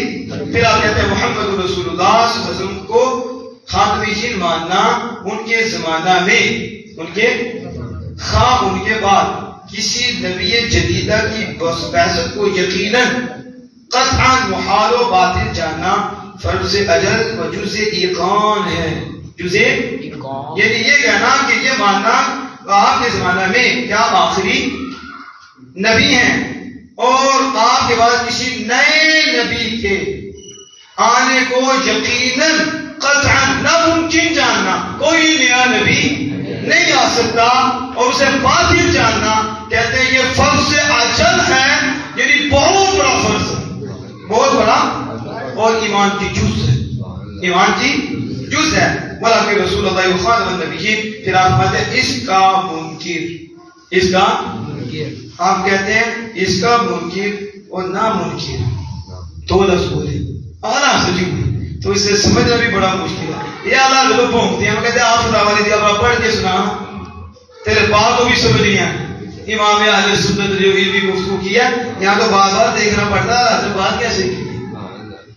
پھر آپ کہتے ہیں محمد رسول اللہ صلی اللہ علیہ وسلم کو خاتمی ماننا ان کے زمانہ میں، ان کے خواہ ان کے بعد کسی نبی جدیدہ کی بعثت کو یقیناً قطعاً محال و باطل جاننا فرض اجل و جز ایقان ہے. جز یعنی یہ کہنا کہ یہ ماننا آپ کے زمانہ میں کیا آخری نبی ہیں اور آپ کے بعد کسی نئے نبی کے آنے کو یقیناً قطعاً ناممکن جاننا. کوئی نیا نبی نہیں آ سکتا اور اسے باطل جاننا کہتے ہیں یہ فرض اجل ہے، یعنی بہت بڑا فرض ہے، بہت بڑا، اور ایمان کی جز ہے، ایمان کی جز ہے. ولیکن رسول اللہ خاتم النبیین پھر آپ کہتے ہیں اس کا منکر، اس کا آپ کہتے ہیں اس کا منکر اور نامنکر دو لفظ بولے اعلیٰ سجی ہوئی تو اسے سمجھنا بھی بڑا مشکل ہے. یہ اعلیٰ لوگ پہنچتے ہیں، وہ کہتے ہیں آپ خدا والی دیا آپ پڑھ کے سنا تیرے بات کو بھی سمجھ لیا. امام اہل سنت جو علمی گفتگو کیا یہاں تو بار بار دیکھنا پڑتا ہے بات کیسے کی.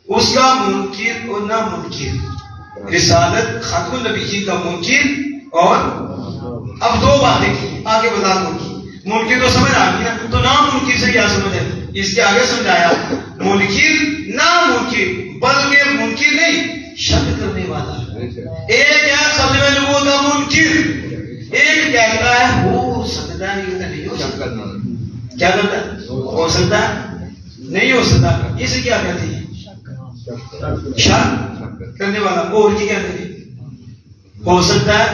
اس کا منکر اور نامنکر، رسالت ختم النبیین کا منکر، اور اب دو باتیں کی آگے بتا دوں گی. منکر تو سمجھ آ گئی نا، تو نامنکر سے کیا سمجھ ہے اس کے آگے سمجھایا. منکر نامنکر بلکہ منکر نہیں شک کرنے والا. ایک ہے ختم نبوت کا منکر، ایک کہتا ہے ہو سکتا ہے نہیں ہو سکتا. کیا کرتا ہے؟ ہو سکتا ہے نہیں ہو سکتا. اسے کیا کہتے ہیں؟ شک کرنے والا. اور کی کہتے ہیں؟ ہو سکتا ہے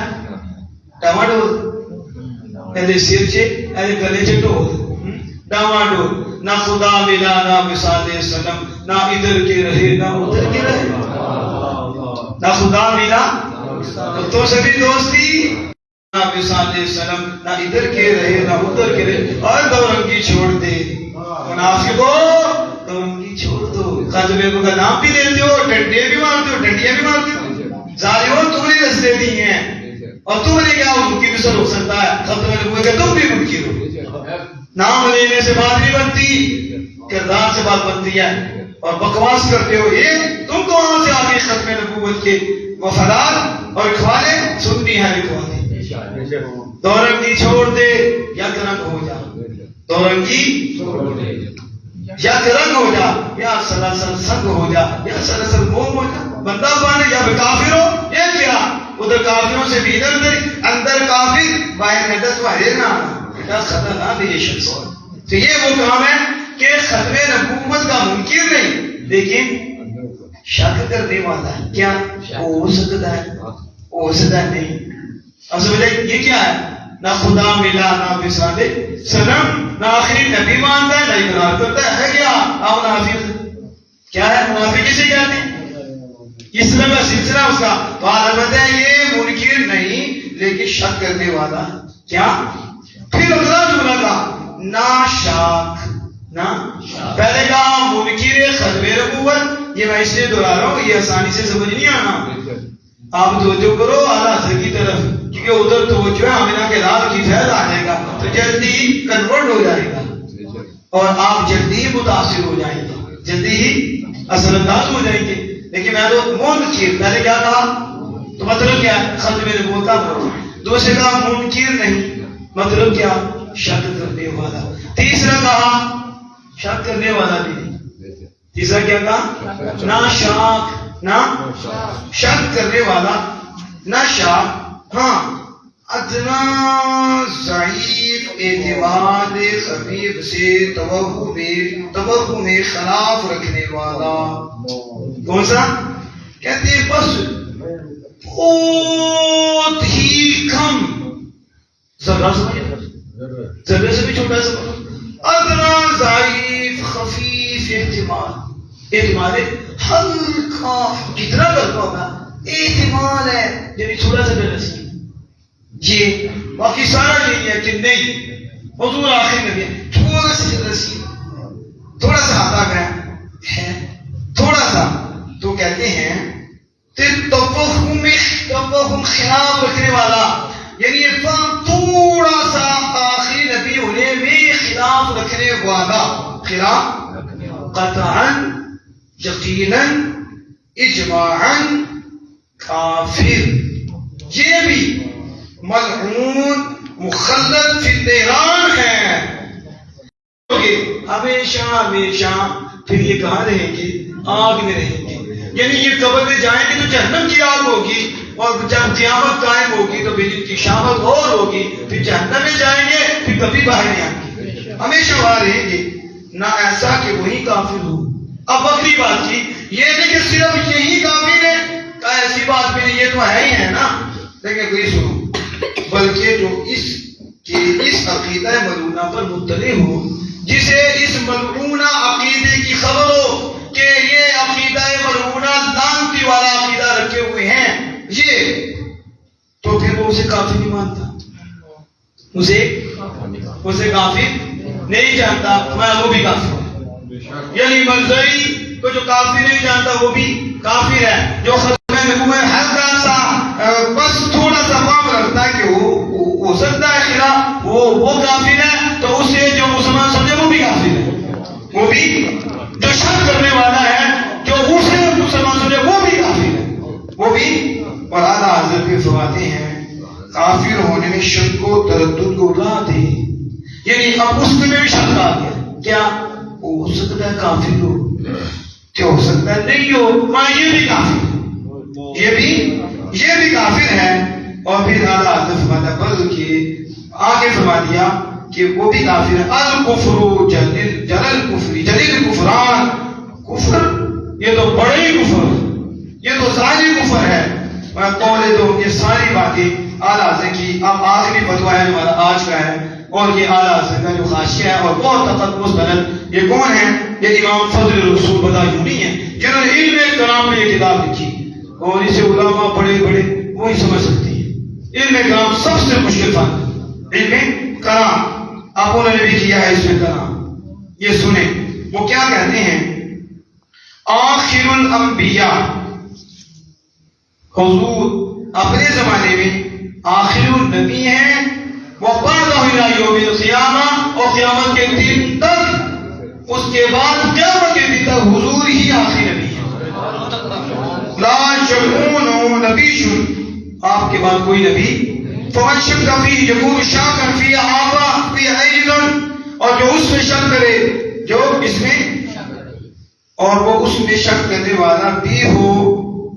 ٹماٹو ایسے سر سے ایسے گلے سے ٹو ٹماٹو. نہ خدا ملا نہ مثال سنم، نہ ادھر کے رہے نہ ادھر کے رہے. نہ خدا ملا تو سبھی دوستی، نہ مثال سنم، نہ ادھر کے رہے نہ ادھر کے رہے. اور دورنگی چھوڑ دے منافقو، دورنگی چھوڑ دو. خاتمے کو کا نام بھی لیتے ہو، ڈنڈے بھی مارتے ہو، ڈنڈیاں بھی مارتے ہو. ظالموں تم نے رستے دی ہیں اور تم نے کیا منکر بھی سر ہو سکتا ہے. ختم نبوت کا تم بھی منکر ہو. نام لینے سے بات نہیں بنتی، کردار سے بات بنتی ہے. اور بکواس کرتے ہو یہ تم کو وہاں سے آگے ختم نبوت کے وفادار اور اخوانے سنتی ہیں اخوانے. دورنگی چھوڑ دے یا رنگ ہو جا، دورنگی یا رنگ ہو جا، یا سلاسل سنگ ہو جا، یا سلاسل موم ہو جا. بندہ بانے یا کافر ہو. یہ کیا ادھر کافروں سے بھی اندر کافر باہر حدت باہر نہ بیٹا خطرناک ہے یہ شخص. تو یہ وہ کام ہے کہ ختم نبوت کا منکر نہیں لیکن شک کرنے والا ہے. کیا ہو سکتا ہے، ہو سکتا ہے نہیں. اب سمجھے یہ کیا ہے؟ نہ خدا ملا نہ مثال سنم، نہ آخری نبی مانتا ہے نہ اقرار کرتا ہے. کیا آپ منافق کیا ہے؟ منافق کسے کہتے ہیں؟ اس طرح کا سلسلہ اس کا. تو عالمت ہے یہ منکر نہیں لیکن شک کرنے والا. کیا پھر اگلا جملہ کا نا شاک، نا پہلے کہا منکر ختم نبوت. یہ میں اس لیے دہرا رہا ہوں یہ آسانی سے سمجھ نہیں آنا. آپ توجہ کرو اعلیٰ حضرت کی طرف، کیونکہ ادھر توجہ ہے آمینہ کے لال کی فیض آ جائے گا تو جلدی کنورٹ ہو جائے گا اور آپ جلدی ہی متاثر ہو جائیں گے، جلدی ہی اثر انداز ہو جائیں گے. لیکن میں تو منکر پہلے کیا کہا تو مطلب کیا ختم نبوت کا. دوسرے کہا منکر نہیں مطلب کیا شک کرنے والا. تیسرا کہا شک کرنے والا بھی نہیں. تیسرا کیا کہا؟ نہ شاک، نہ شک کرنے والا، نہ شاک. ہاں ادنا ضعیف اعتماد خفیف سے توہم میں خلاف رکھنے والا. کون سا؟ کہتے ہیں بس بہت ہی کم، ذرہ ذرے سے بھی چھوٹا سا. ادنا ضعیف خفیف اعتماد ہلکا، کتنا کرتا ہوگا اعتماد ہے یعنی تھوڑا سا جلسی. یہ باقی سارا نہیں ہے کہ نہیں حضور آخر نبی ہے تھوڑا سا جلسی، تھوڑا سا آتا گیا ہے تھوڑا سا. تو کہتے ہیں توہم خلاف رکھنے والا، یعنی تھوڑا سا آخری نبی ہونے میں خلاف رکھنے والا. خلاف قطعاً یقیناً اجماعاً کافر. یہ بھی ملعون مخلد فی النیران ہیں، ہمیشہ ہمیشہ پھر یہ کہاں رہیں گے؟ آگ میں رہیں گے. یعنی یہ قبر میں جائیں گے تو جہنم کی آگ ہوگی، اور جب قیامت قائم ہوگی تو پھر ان کی شامت اور ہوگی، پھر جہنم میں جائیں گے پھر کبھی باہر نہیں آئیں گے، ہمیشہ وہاں رہیں گے. نہ ایسا کہ وہی کافر ہو. اب اگلی بات کی یہ نہیں کہ صرف یہی کافر ہے، ایسی بات بھی نہیں، یہ تو ہے ہی ہے نا. لیکن کوئی سنو، بلکہ جو اس عقیدہ ملعونہ پر مطلع ہو، جسے اس ملعونہ عقیدے کی خبر ہو کہ یہ عقیدہ ملعونہ لعنتی والا عقیدہ رکھے ہوئے ہیں یہ، تو پھر وہ اسے کافر نہیں مانتا، اسے کافر نہیں جانتا. وہ بھی کافر ہے. یعنی مرزائی کو جو کافر نہیں جانتا وہ بھی کافر ہے. جو ختم نبوت ہلکا سا بس تھوڑا سا فہم رکھتا ہے کہ وہ ہو سکتا ہے خلاف وہ کافر ہے، تو اسے جو مسلمان سمجھے وہ بھی کافر ہے. وہ بھی جو شک کرنے والا ہے جو اسے مسلمان سمجھے وہ بھی کافر ہے، وہ بھی. اور اعلیٰ حضرت بھی فرماتے ہیں کافر ہونے میں شک کو تردد کو رات ہے. یعنی اب اس میں بھی شک آ گیا، کیا ہو سکتا ہے کافر ہو، کیا ہو سکتا ہے نہیں ہو، یہ بھی کافر ہے، یہ بھی کافر ہے. اور پھر اعلیٰ حضرت فرماتا بلکہ آگے فرما دیا کہ وہ بھی کافر ہے. الکفر جلیل کفران، کفر یہ تو بڑے ہی کفر، یہ تو ظاہری کفر ہے. میں قول دو یہ ساری باتیں اعلیٰ حضرت کی. اب آخری فتویٰ ہے ہمارا آج کا ہے، اور یہ اعلیٰ حضرت کا جو خاشیہ ہے اور بہت تخت مستند. یہ کون ہے؟ یہ امام فضل الرسول بدایونی ہیں، جنہوں نے علم کلام میں یہ کتاب لکھی، اور اسے علماء بڑے بڑے وہی سمجھ سکتے ہیں. علم کلام سب سے مشکل فن، علم کلام. اب انہوں نے بھی کیا ہے اس میں کلام. یہ سنیں وہ کیا کہتے ہیں. آخر الانبیاء، حضور اپنے زمانے میں آخر النبی ہیں، وبعدہ الی یوم القیامہ، اور قیامت کے دن تک، اس کے بعد قیامت کے دن تک حضور ہی آخری نبی ہیں. لا یکون نبی، آپ کے بعد کوئی نبی. فمن شک فیہ یکون شاکا فی آبا فی ایضا، اور جو اس میں شک کرے، جو اس میں اور وہ اس میں شک کرنے والا بھی ہو،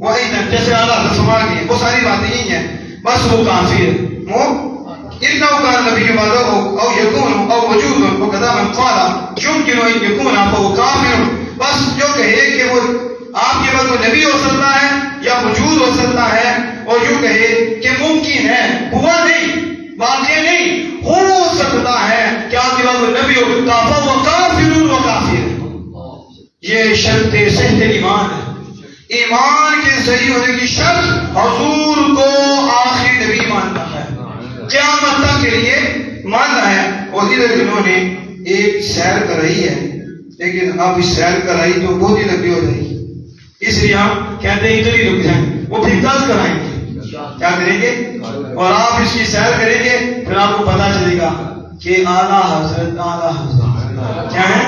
وہ جیسے اعلیٰ حضرت فرما گئے وہ ساری باتیں ہی ہیں، بس وہ کافی ہے. وہ اتنا کان نبی کے بعد او یکون او وجود وکذا من قال یمکن ان یکون فهو کافر. بس جو کہے کہ وہ آپ کے بعد وہ نبی ہو سکتا ہے یا وجود ہو سکتا ہے، اور یوں کہے کہ ممکن ہے، ہوا نہیں، واقع نہیں، ہو سکتا ہے کہ آپ کے بعد وہ نبی ہو، فهو کافر و کافر. یہ شرط صحت ایمان ہے. ایمان کے صحیح ہونے کی شرط حضور کو آخری نبی ماننا ہے، قیامت تک کے لیے ماننا ہے. اور ادھر انہوں نے ایک سیر کرائی ہے، لیکن اب اس سیر کرائی تو بہت ہی لمبی ہو جائے گی، اس لیے ہم کہتے ہیں ادھر ہی رک جائیں. وہ پھر کل کرائیں گے، کیا کریں گے، اور آپ اس کی سیر کریں گے، پھر آپ کو پتا چلے گا کہ اعلیٰ حضرت کیا ہے،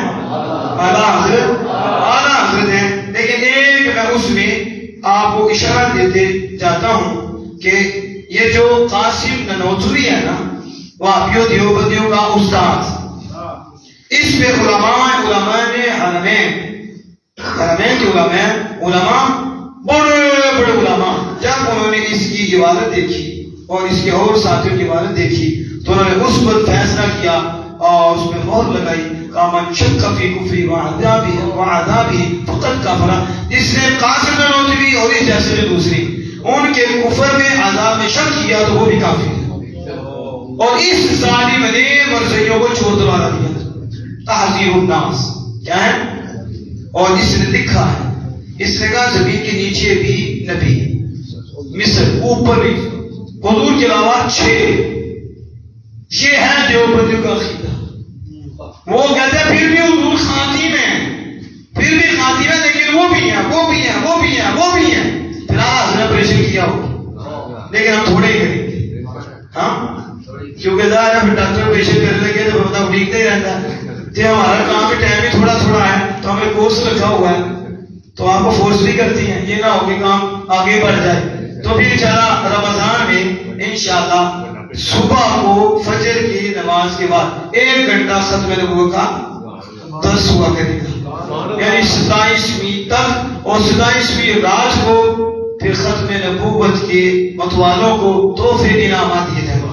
اعلیٰ حضرت ہیں. لیکن ایک میں اس میں آپ کو اشارہ دیتے جاتا ہوں کہ یہ جو قاسم ننوتوی ہے نا، وہابیوں دیوبندیوں کا استاد، اس پہ علماء نے حرمین کے علماء بڑے علماء جب انہوں نے اس کی عبادت دیکھی اور اس کے اور ساتھیوں کی عبادت دیکھی تو انہوں نے اس پر فیصلہ کیا اور اس میں مہر لگائی. من شک فی کفری وعذابہ فقد کفر. جس نے قاسم ننوتوی اور اس جیسے جو دوسری ان کے کفر میں عذاب میں شک کیا تو وہ بھی کافر ہے. اور اس ظالم نے مرزیوں کو چھوڑ دلوا دیا. تحذیر الناس کیا ہے، اور اس نے لکھا ہے، اس نے کہا زمین کے نیچے بھی نبی، مصر اوپر بھی، حضور کے علاوہ 6. یہ ہے دیوبندیوں کا عقیدہ. وہ کہتے ہیں پھر بھی حضور خاتم ہیں، پھر بھی خاتم ہیں، لیکن وہ بھی ہیں. پھر آج نے آپریشن کیا ہو، لیکن ہم تھوڑے ہی کریں گے، کیونکہ ظاہر ہے پھر ڈاکٹر آپریشن کرنے لگے تو بندہ ٹھیک نہیں رہتا. تو ہمارا کام بھی ٹائم بھی تھوڑا ہے، تو ہمیں کورس رکھا ہوا ہے، تو آپ کو فورس بھی کرتی ہیں، یہ نہ ہو کہ کام آگے بڑھ جائے. تو پھر انشاءاللہ رمضان میں انشاءاللہ صبح کو فجر کی نماز کے بعد 1 گھنٹہ ختم نبوت کا درس ہوا کرے گا، یعنی 27ویں تک، اور 27ویں رات کو پھر ختم نبوت کے متوالوں کو تحفے انعامات دیے جائیں گے،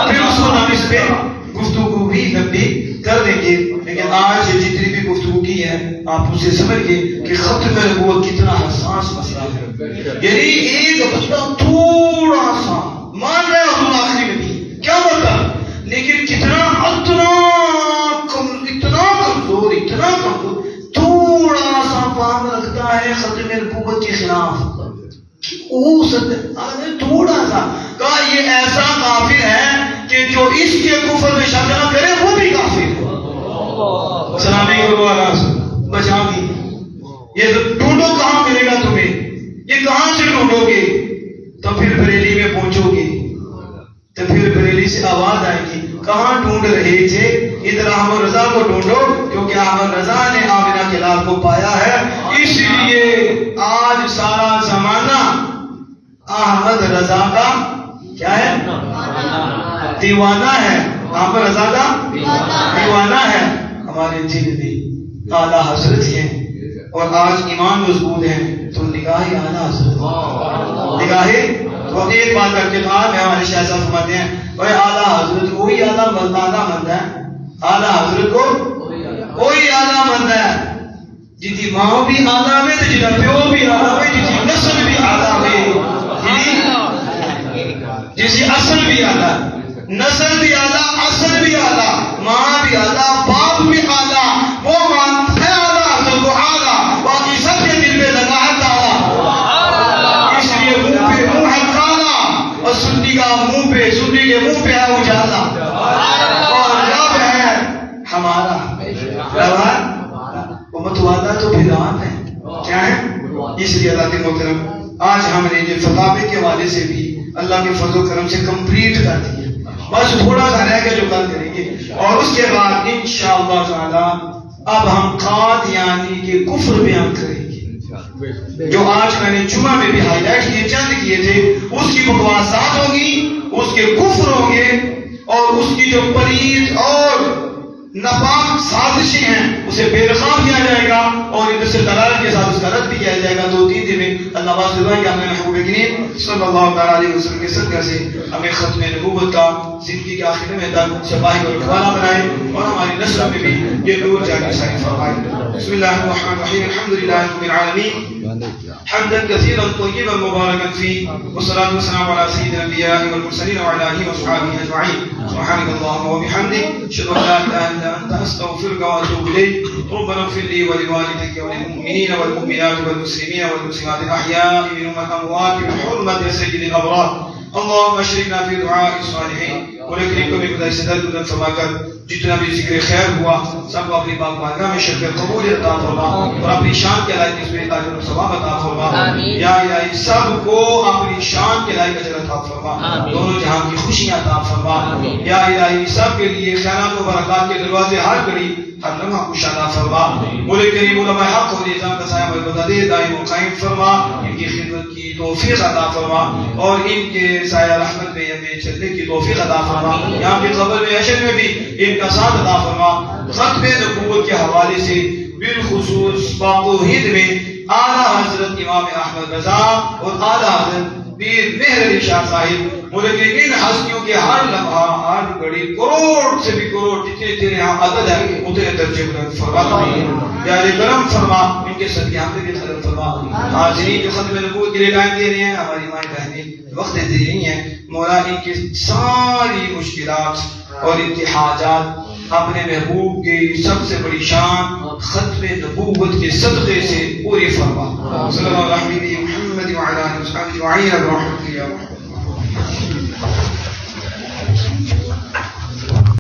پھر اس کو ہم اس پہ گفتگو بھی لمبی کر دیں گے۔ لیکن آج جتنی بھی گفتگو کی ہے آپ اسے سمجھ گئے کہ ختم نبوت کتنا حساس مسئلہ ہے، یعنی ایک بندہ تھوڑا سا مان رہا ہے حضور آخری نبی، کیا مطلب، لیکن اتنا کمزور تھوڑا سا فہم رکھتا ہے ختم نبوت کے خلاف، تھوڑا سا کہا یہ ایسا کافر ہے کہ جو اس کے کفر میں شک نہ کرے وہ بھی کافر ہے۔ سلامی بچا دی، یہ ڈھونڈو کہاں ملے گا تمہیں، یہ کہاں سے ڈھونڈو گے، تو پھر بریلی میں پہنچو گے، تو پھر بریلی سے آواز آئے گی کہاں ڈھونڈ رہے تھے، ادھر احمد رضا کو ڈھونڈو، کیونکہ احمد رضا نے آمنہ کے لال کو پایا ہے، اس لیے آج سارا زمانہ احمد رضا کا کیا ہے، دیوانہ ہے، احمد رضا کا دیوانہ ہے۔ ہمارے دل میں اعلیٰ حضرت ہیں اور آج ایمان مضبوط ہے تو نگاہ اعلیٰ حضرت، نگاہ تو ایک بات کر کے کہا، میں ہمارے شاہ صاحب فرماتے ہیں بھائی اعلیٰ حضرت وہی اعلیٰ مند ہے، اعلیٰ حضرت کو وہی اعلیٰ مند ہے جی دی ماں بھی اعلیٰ میں، جی دا پیو بھی اعلیٰ میں، جی دی نسل بھی اعلیٰ میں، جی اصل بھی اعلیٰ، نسل بھی اعلیٰ، اصل بھی اعلیٰ، ماں بھی اعلیٰ، باپ بھی اعلیٰ، وہ مانتا ہے اعلیٰ حضرت کو اعلیٰ، باقی سب کے دل میں لگا ہے تالا، اس لیے منہ ہے کالا اور سنی کا منہ پہ، سنی کے منہ پہ ہے اجالا، اور رب ہے ہمارا، رب ہے وہ متوادہ تو بھیدان ہے، کیا ہے، اس لیے اللہ کے محترم آج ہم نے یہ فتاوے کے حوالے سے بھی اللہ کے فضل و کرم سے کمپلیٹ کر دیا، بس تھوڑا سا رہ کے جو کل کریں گے، اور اس کے بعد انشاءاللہ تعالی اب ہم قادیانی کے کفر بیان کریں گے، جو آج میں نے جمعہ میں بھی ہائی لائٹ کیے، چند کیے تھے، اس کی بکواسات ہوگی، اس کے کفر ہوں گے، اور اس کی جو پلید اور ناپاک سازشیں ہیں اسے بے رقم کیا جائے گا، اور ادھر سے دلالت کے ساتھ اس کا رد بھی کیا جائے گا۔ 2-3 دن میں اللہ باز دعا کہ ہمیں محبوب کریم صلی اللہ علیہ وسلم کے صدقہ سے ہمیں ختم نبوت کا زندگی کے آخر میں تک شفاہی اور رکھوالا بنائے، اور ہماری نسل میں بھی یہ نور جانے ساری فرمائے۔ بسم اللہ الرحمن الرحیم، الحمدللہ رب العالمین، حمدا كثيرا طيبا مباركا فيه، والصلاة والسلام على سيد الأنبياء والمرسلين وعلى آله وصحبه أجمعين، سبحانك اللهم وبحمدك، أشهد أن لا إله إلا أنت، أستغفرك وأتوب إليك، ربنا اغفر لي ولوالديك وللمؤمنين والمؤمنات والمسلمين والمسلمات الأحياء منهم والأموات بحرمة سيد الأبرار، اللهم اشركنا في دعاء الصالحين، ونکرمکم بخدای صدر بودن فرما کر جتنا بھی ذکر خیر ہوا سب کو اپنی پاک بارگاہ میں شرکت قبول عطا فرما، اور اپنی شان کے لائق اس میں اجر و ثواب عطا فرما، یا الہی سب کو اپنی شان کے لائق اجر عطا فرما، دونوں جہان کی خوشیاں عطا فرما، یا الہی سب کے لیے خیرات و برکات کے دروازے ہر گھڑی ہر لمحہ خوش عطا فرما، مولے کریم علماء حق اور نظام کا سایہ مدد دائم و قائم فرما، ان کی خدمت کی توفیق عطا فرما، اور ان کے سایہ رحمت میں ہمیں چلنے کی توفیق عطا فرما، یہاں کی قبر میں عشر میں بھی ان کا ساتھ عطا فرما۔ ختم نبوت کے حوالے سے بالخصوص پاک و ہند میں اعلیٰ حضرت امام احمد رضا اور اعلیٰ حضرت پیر مہر علی شاہ صاحب ملک ان ہستیوں کے ہر لمحہ ہر گھڑی کروڑ سے بھی کروڑ جتنے تیرے یہاں عدد ہے اتنے درجے بلند فرما، یا کرم فرما، ان کے صدقے ہم بھی خیر فرما۔ حاضرین جو ختم نبوت کے لیے ٹائم دے رہے ہیں، ہماری مائیں بہنیں وقت دے رہی ہیں، مولا ان کی ساری مشکلات اور انتحاجات اپنے محبوب کی سب سے بڑی شان ختم نبوت کے صدقے سے پوری فرما۔ صلی اللہ علیہ وسلم محمد وعلی آلہ وصحبہ اجمعین۔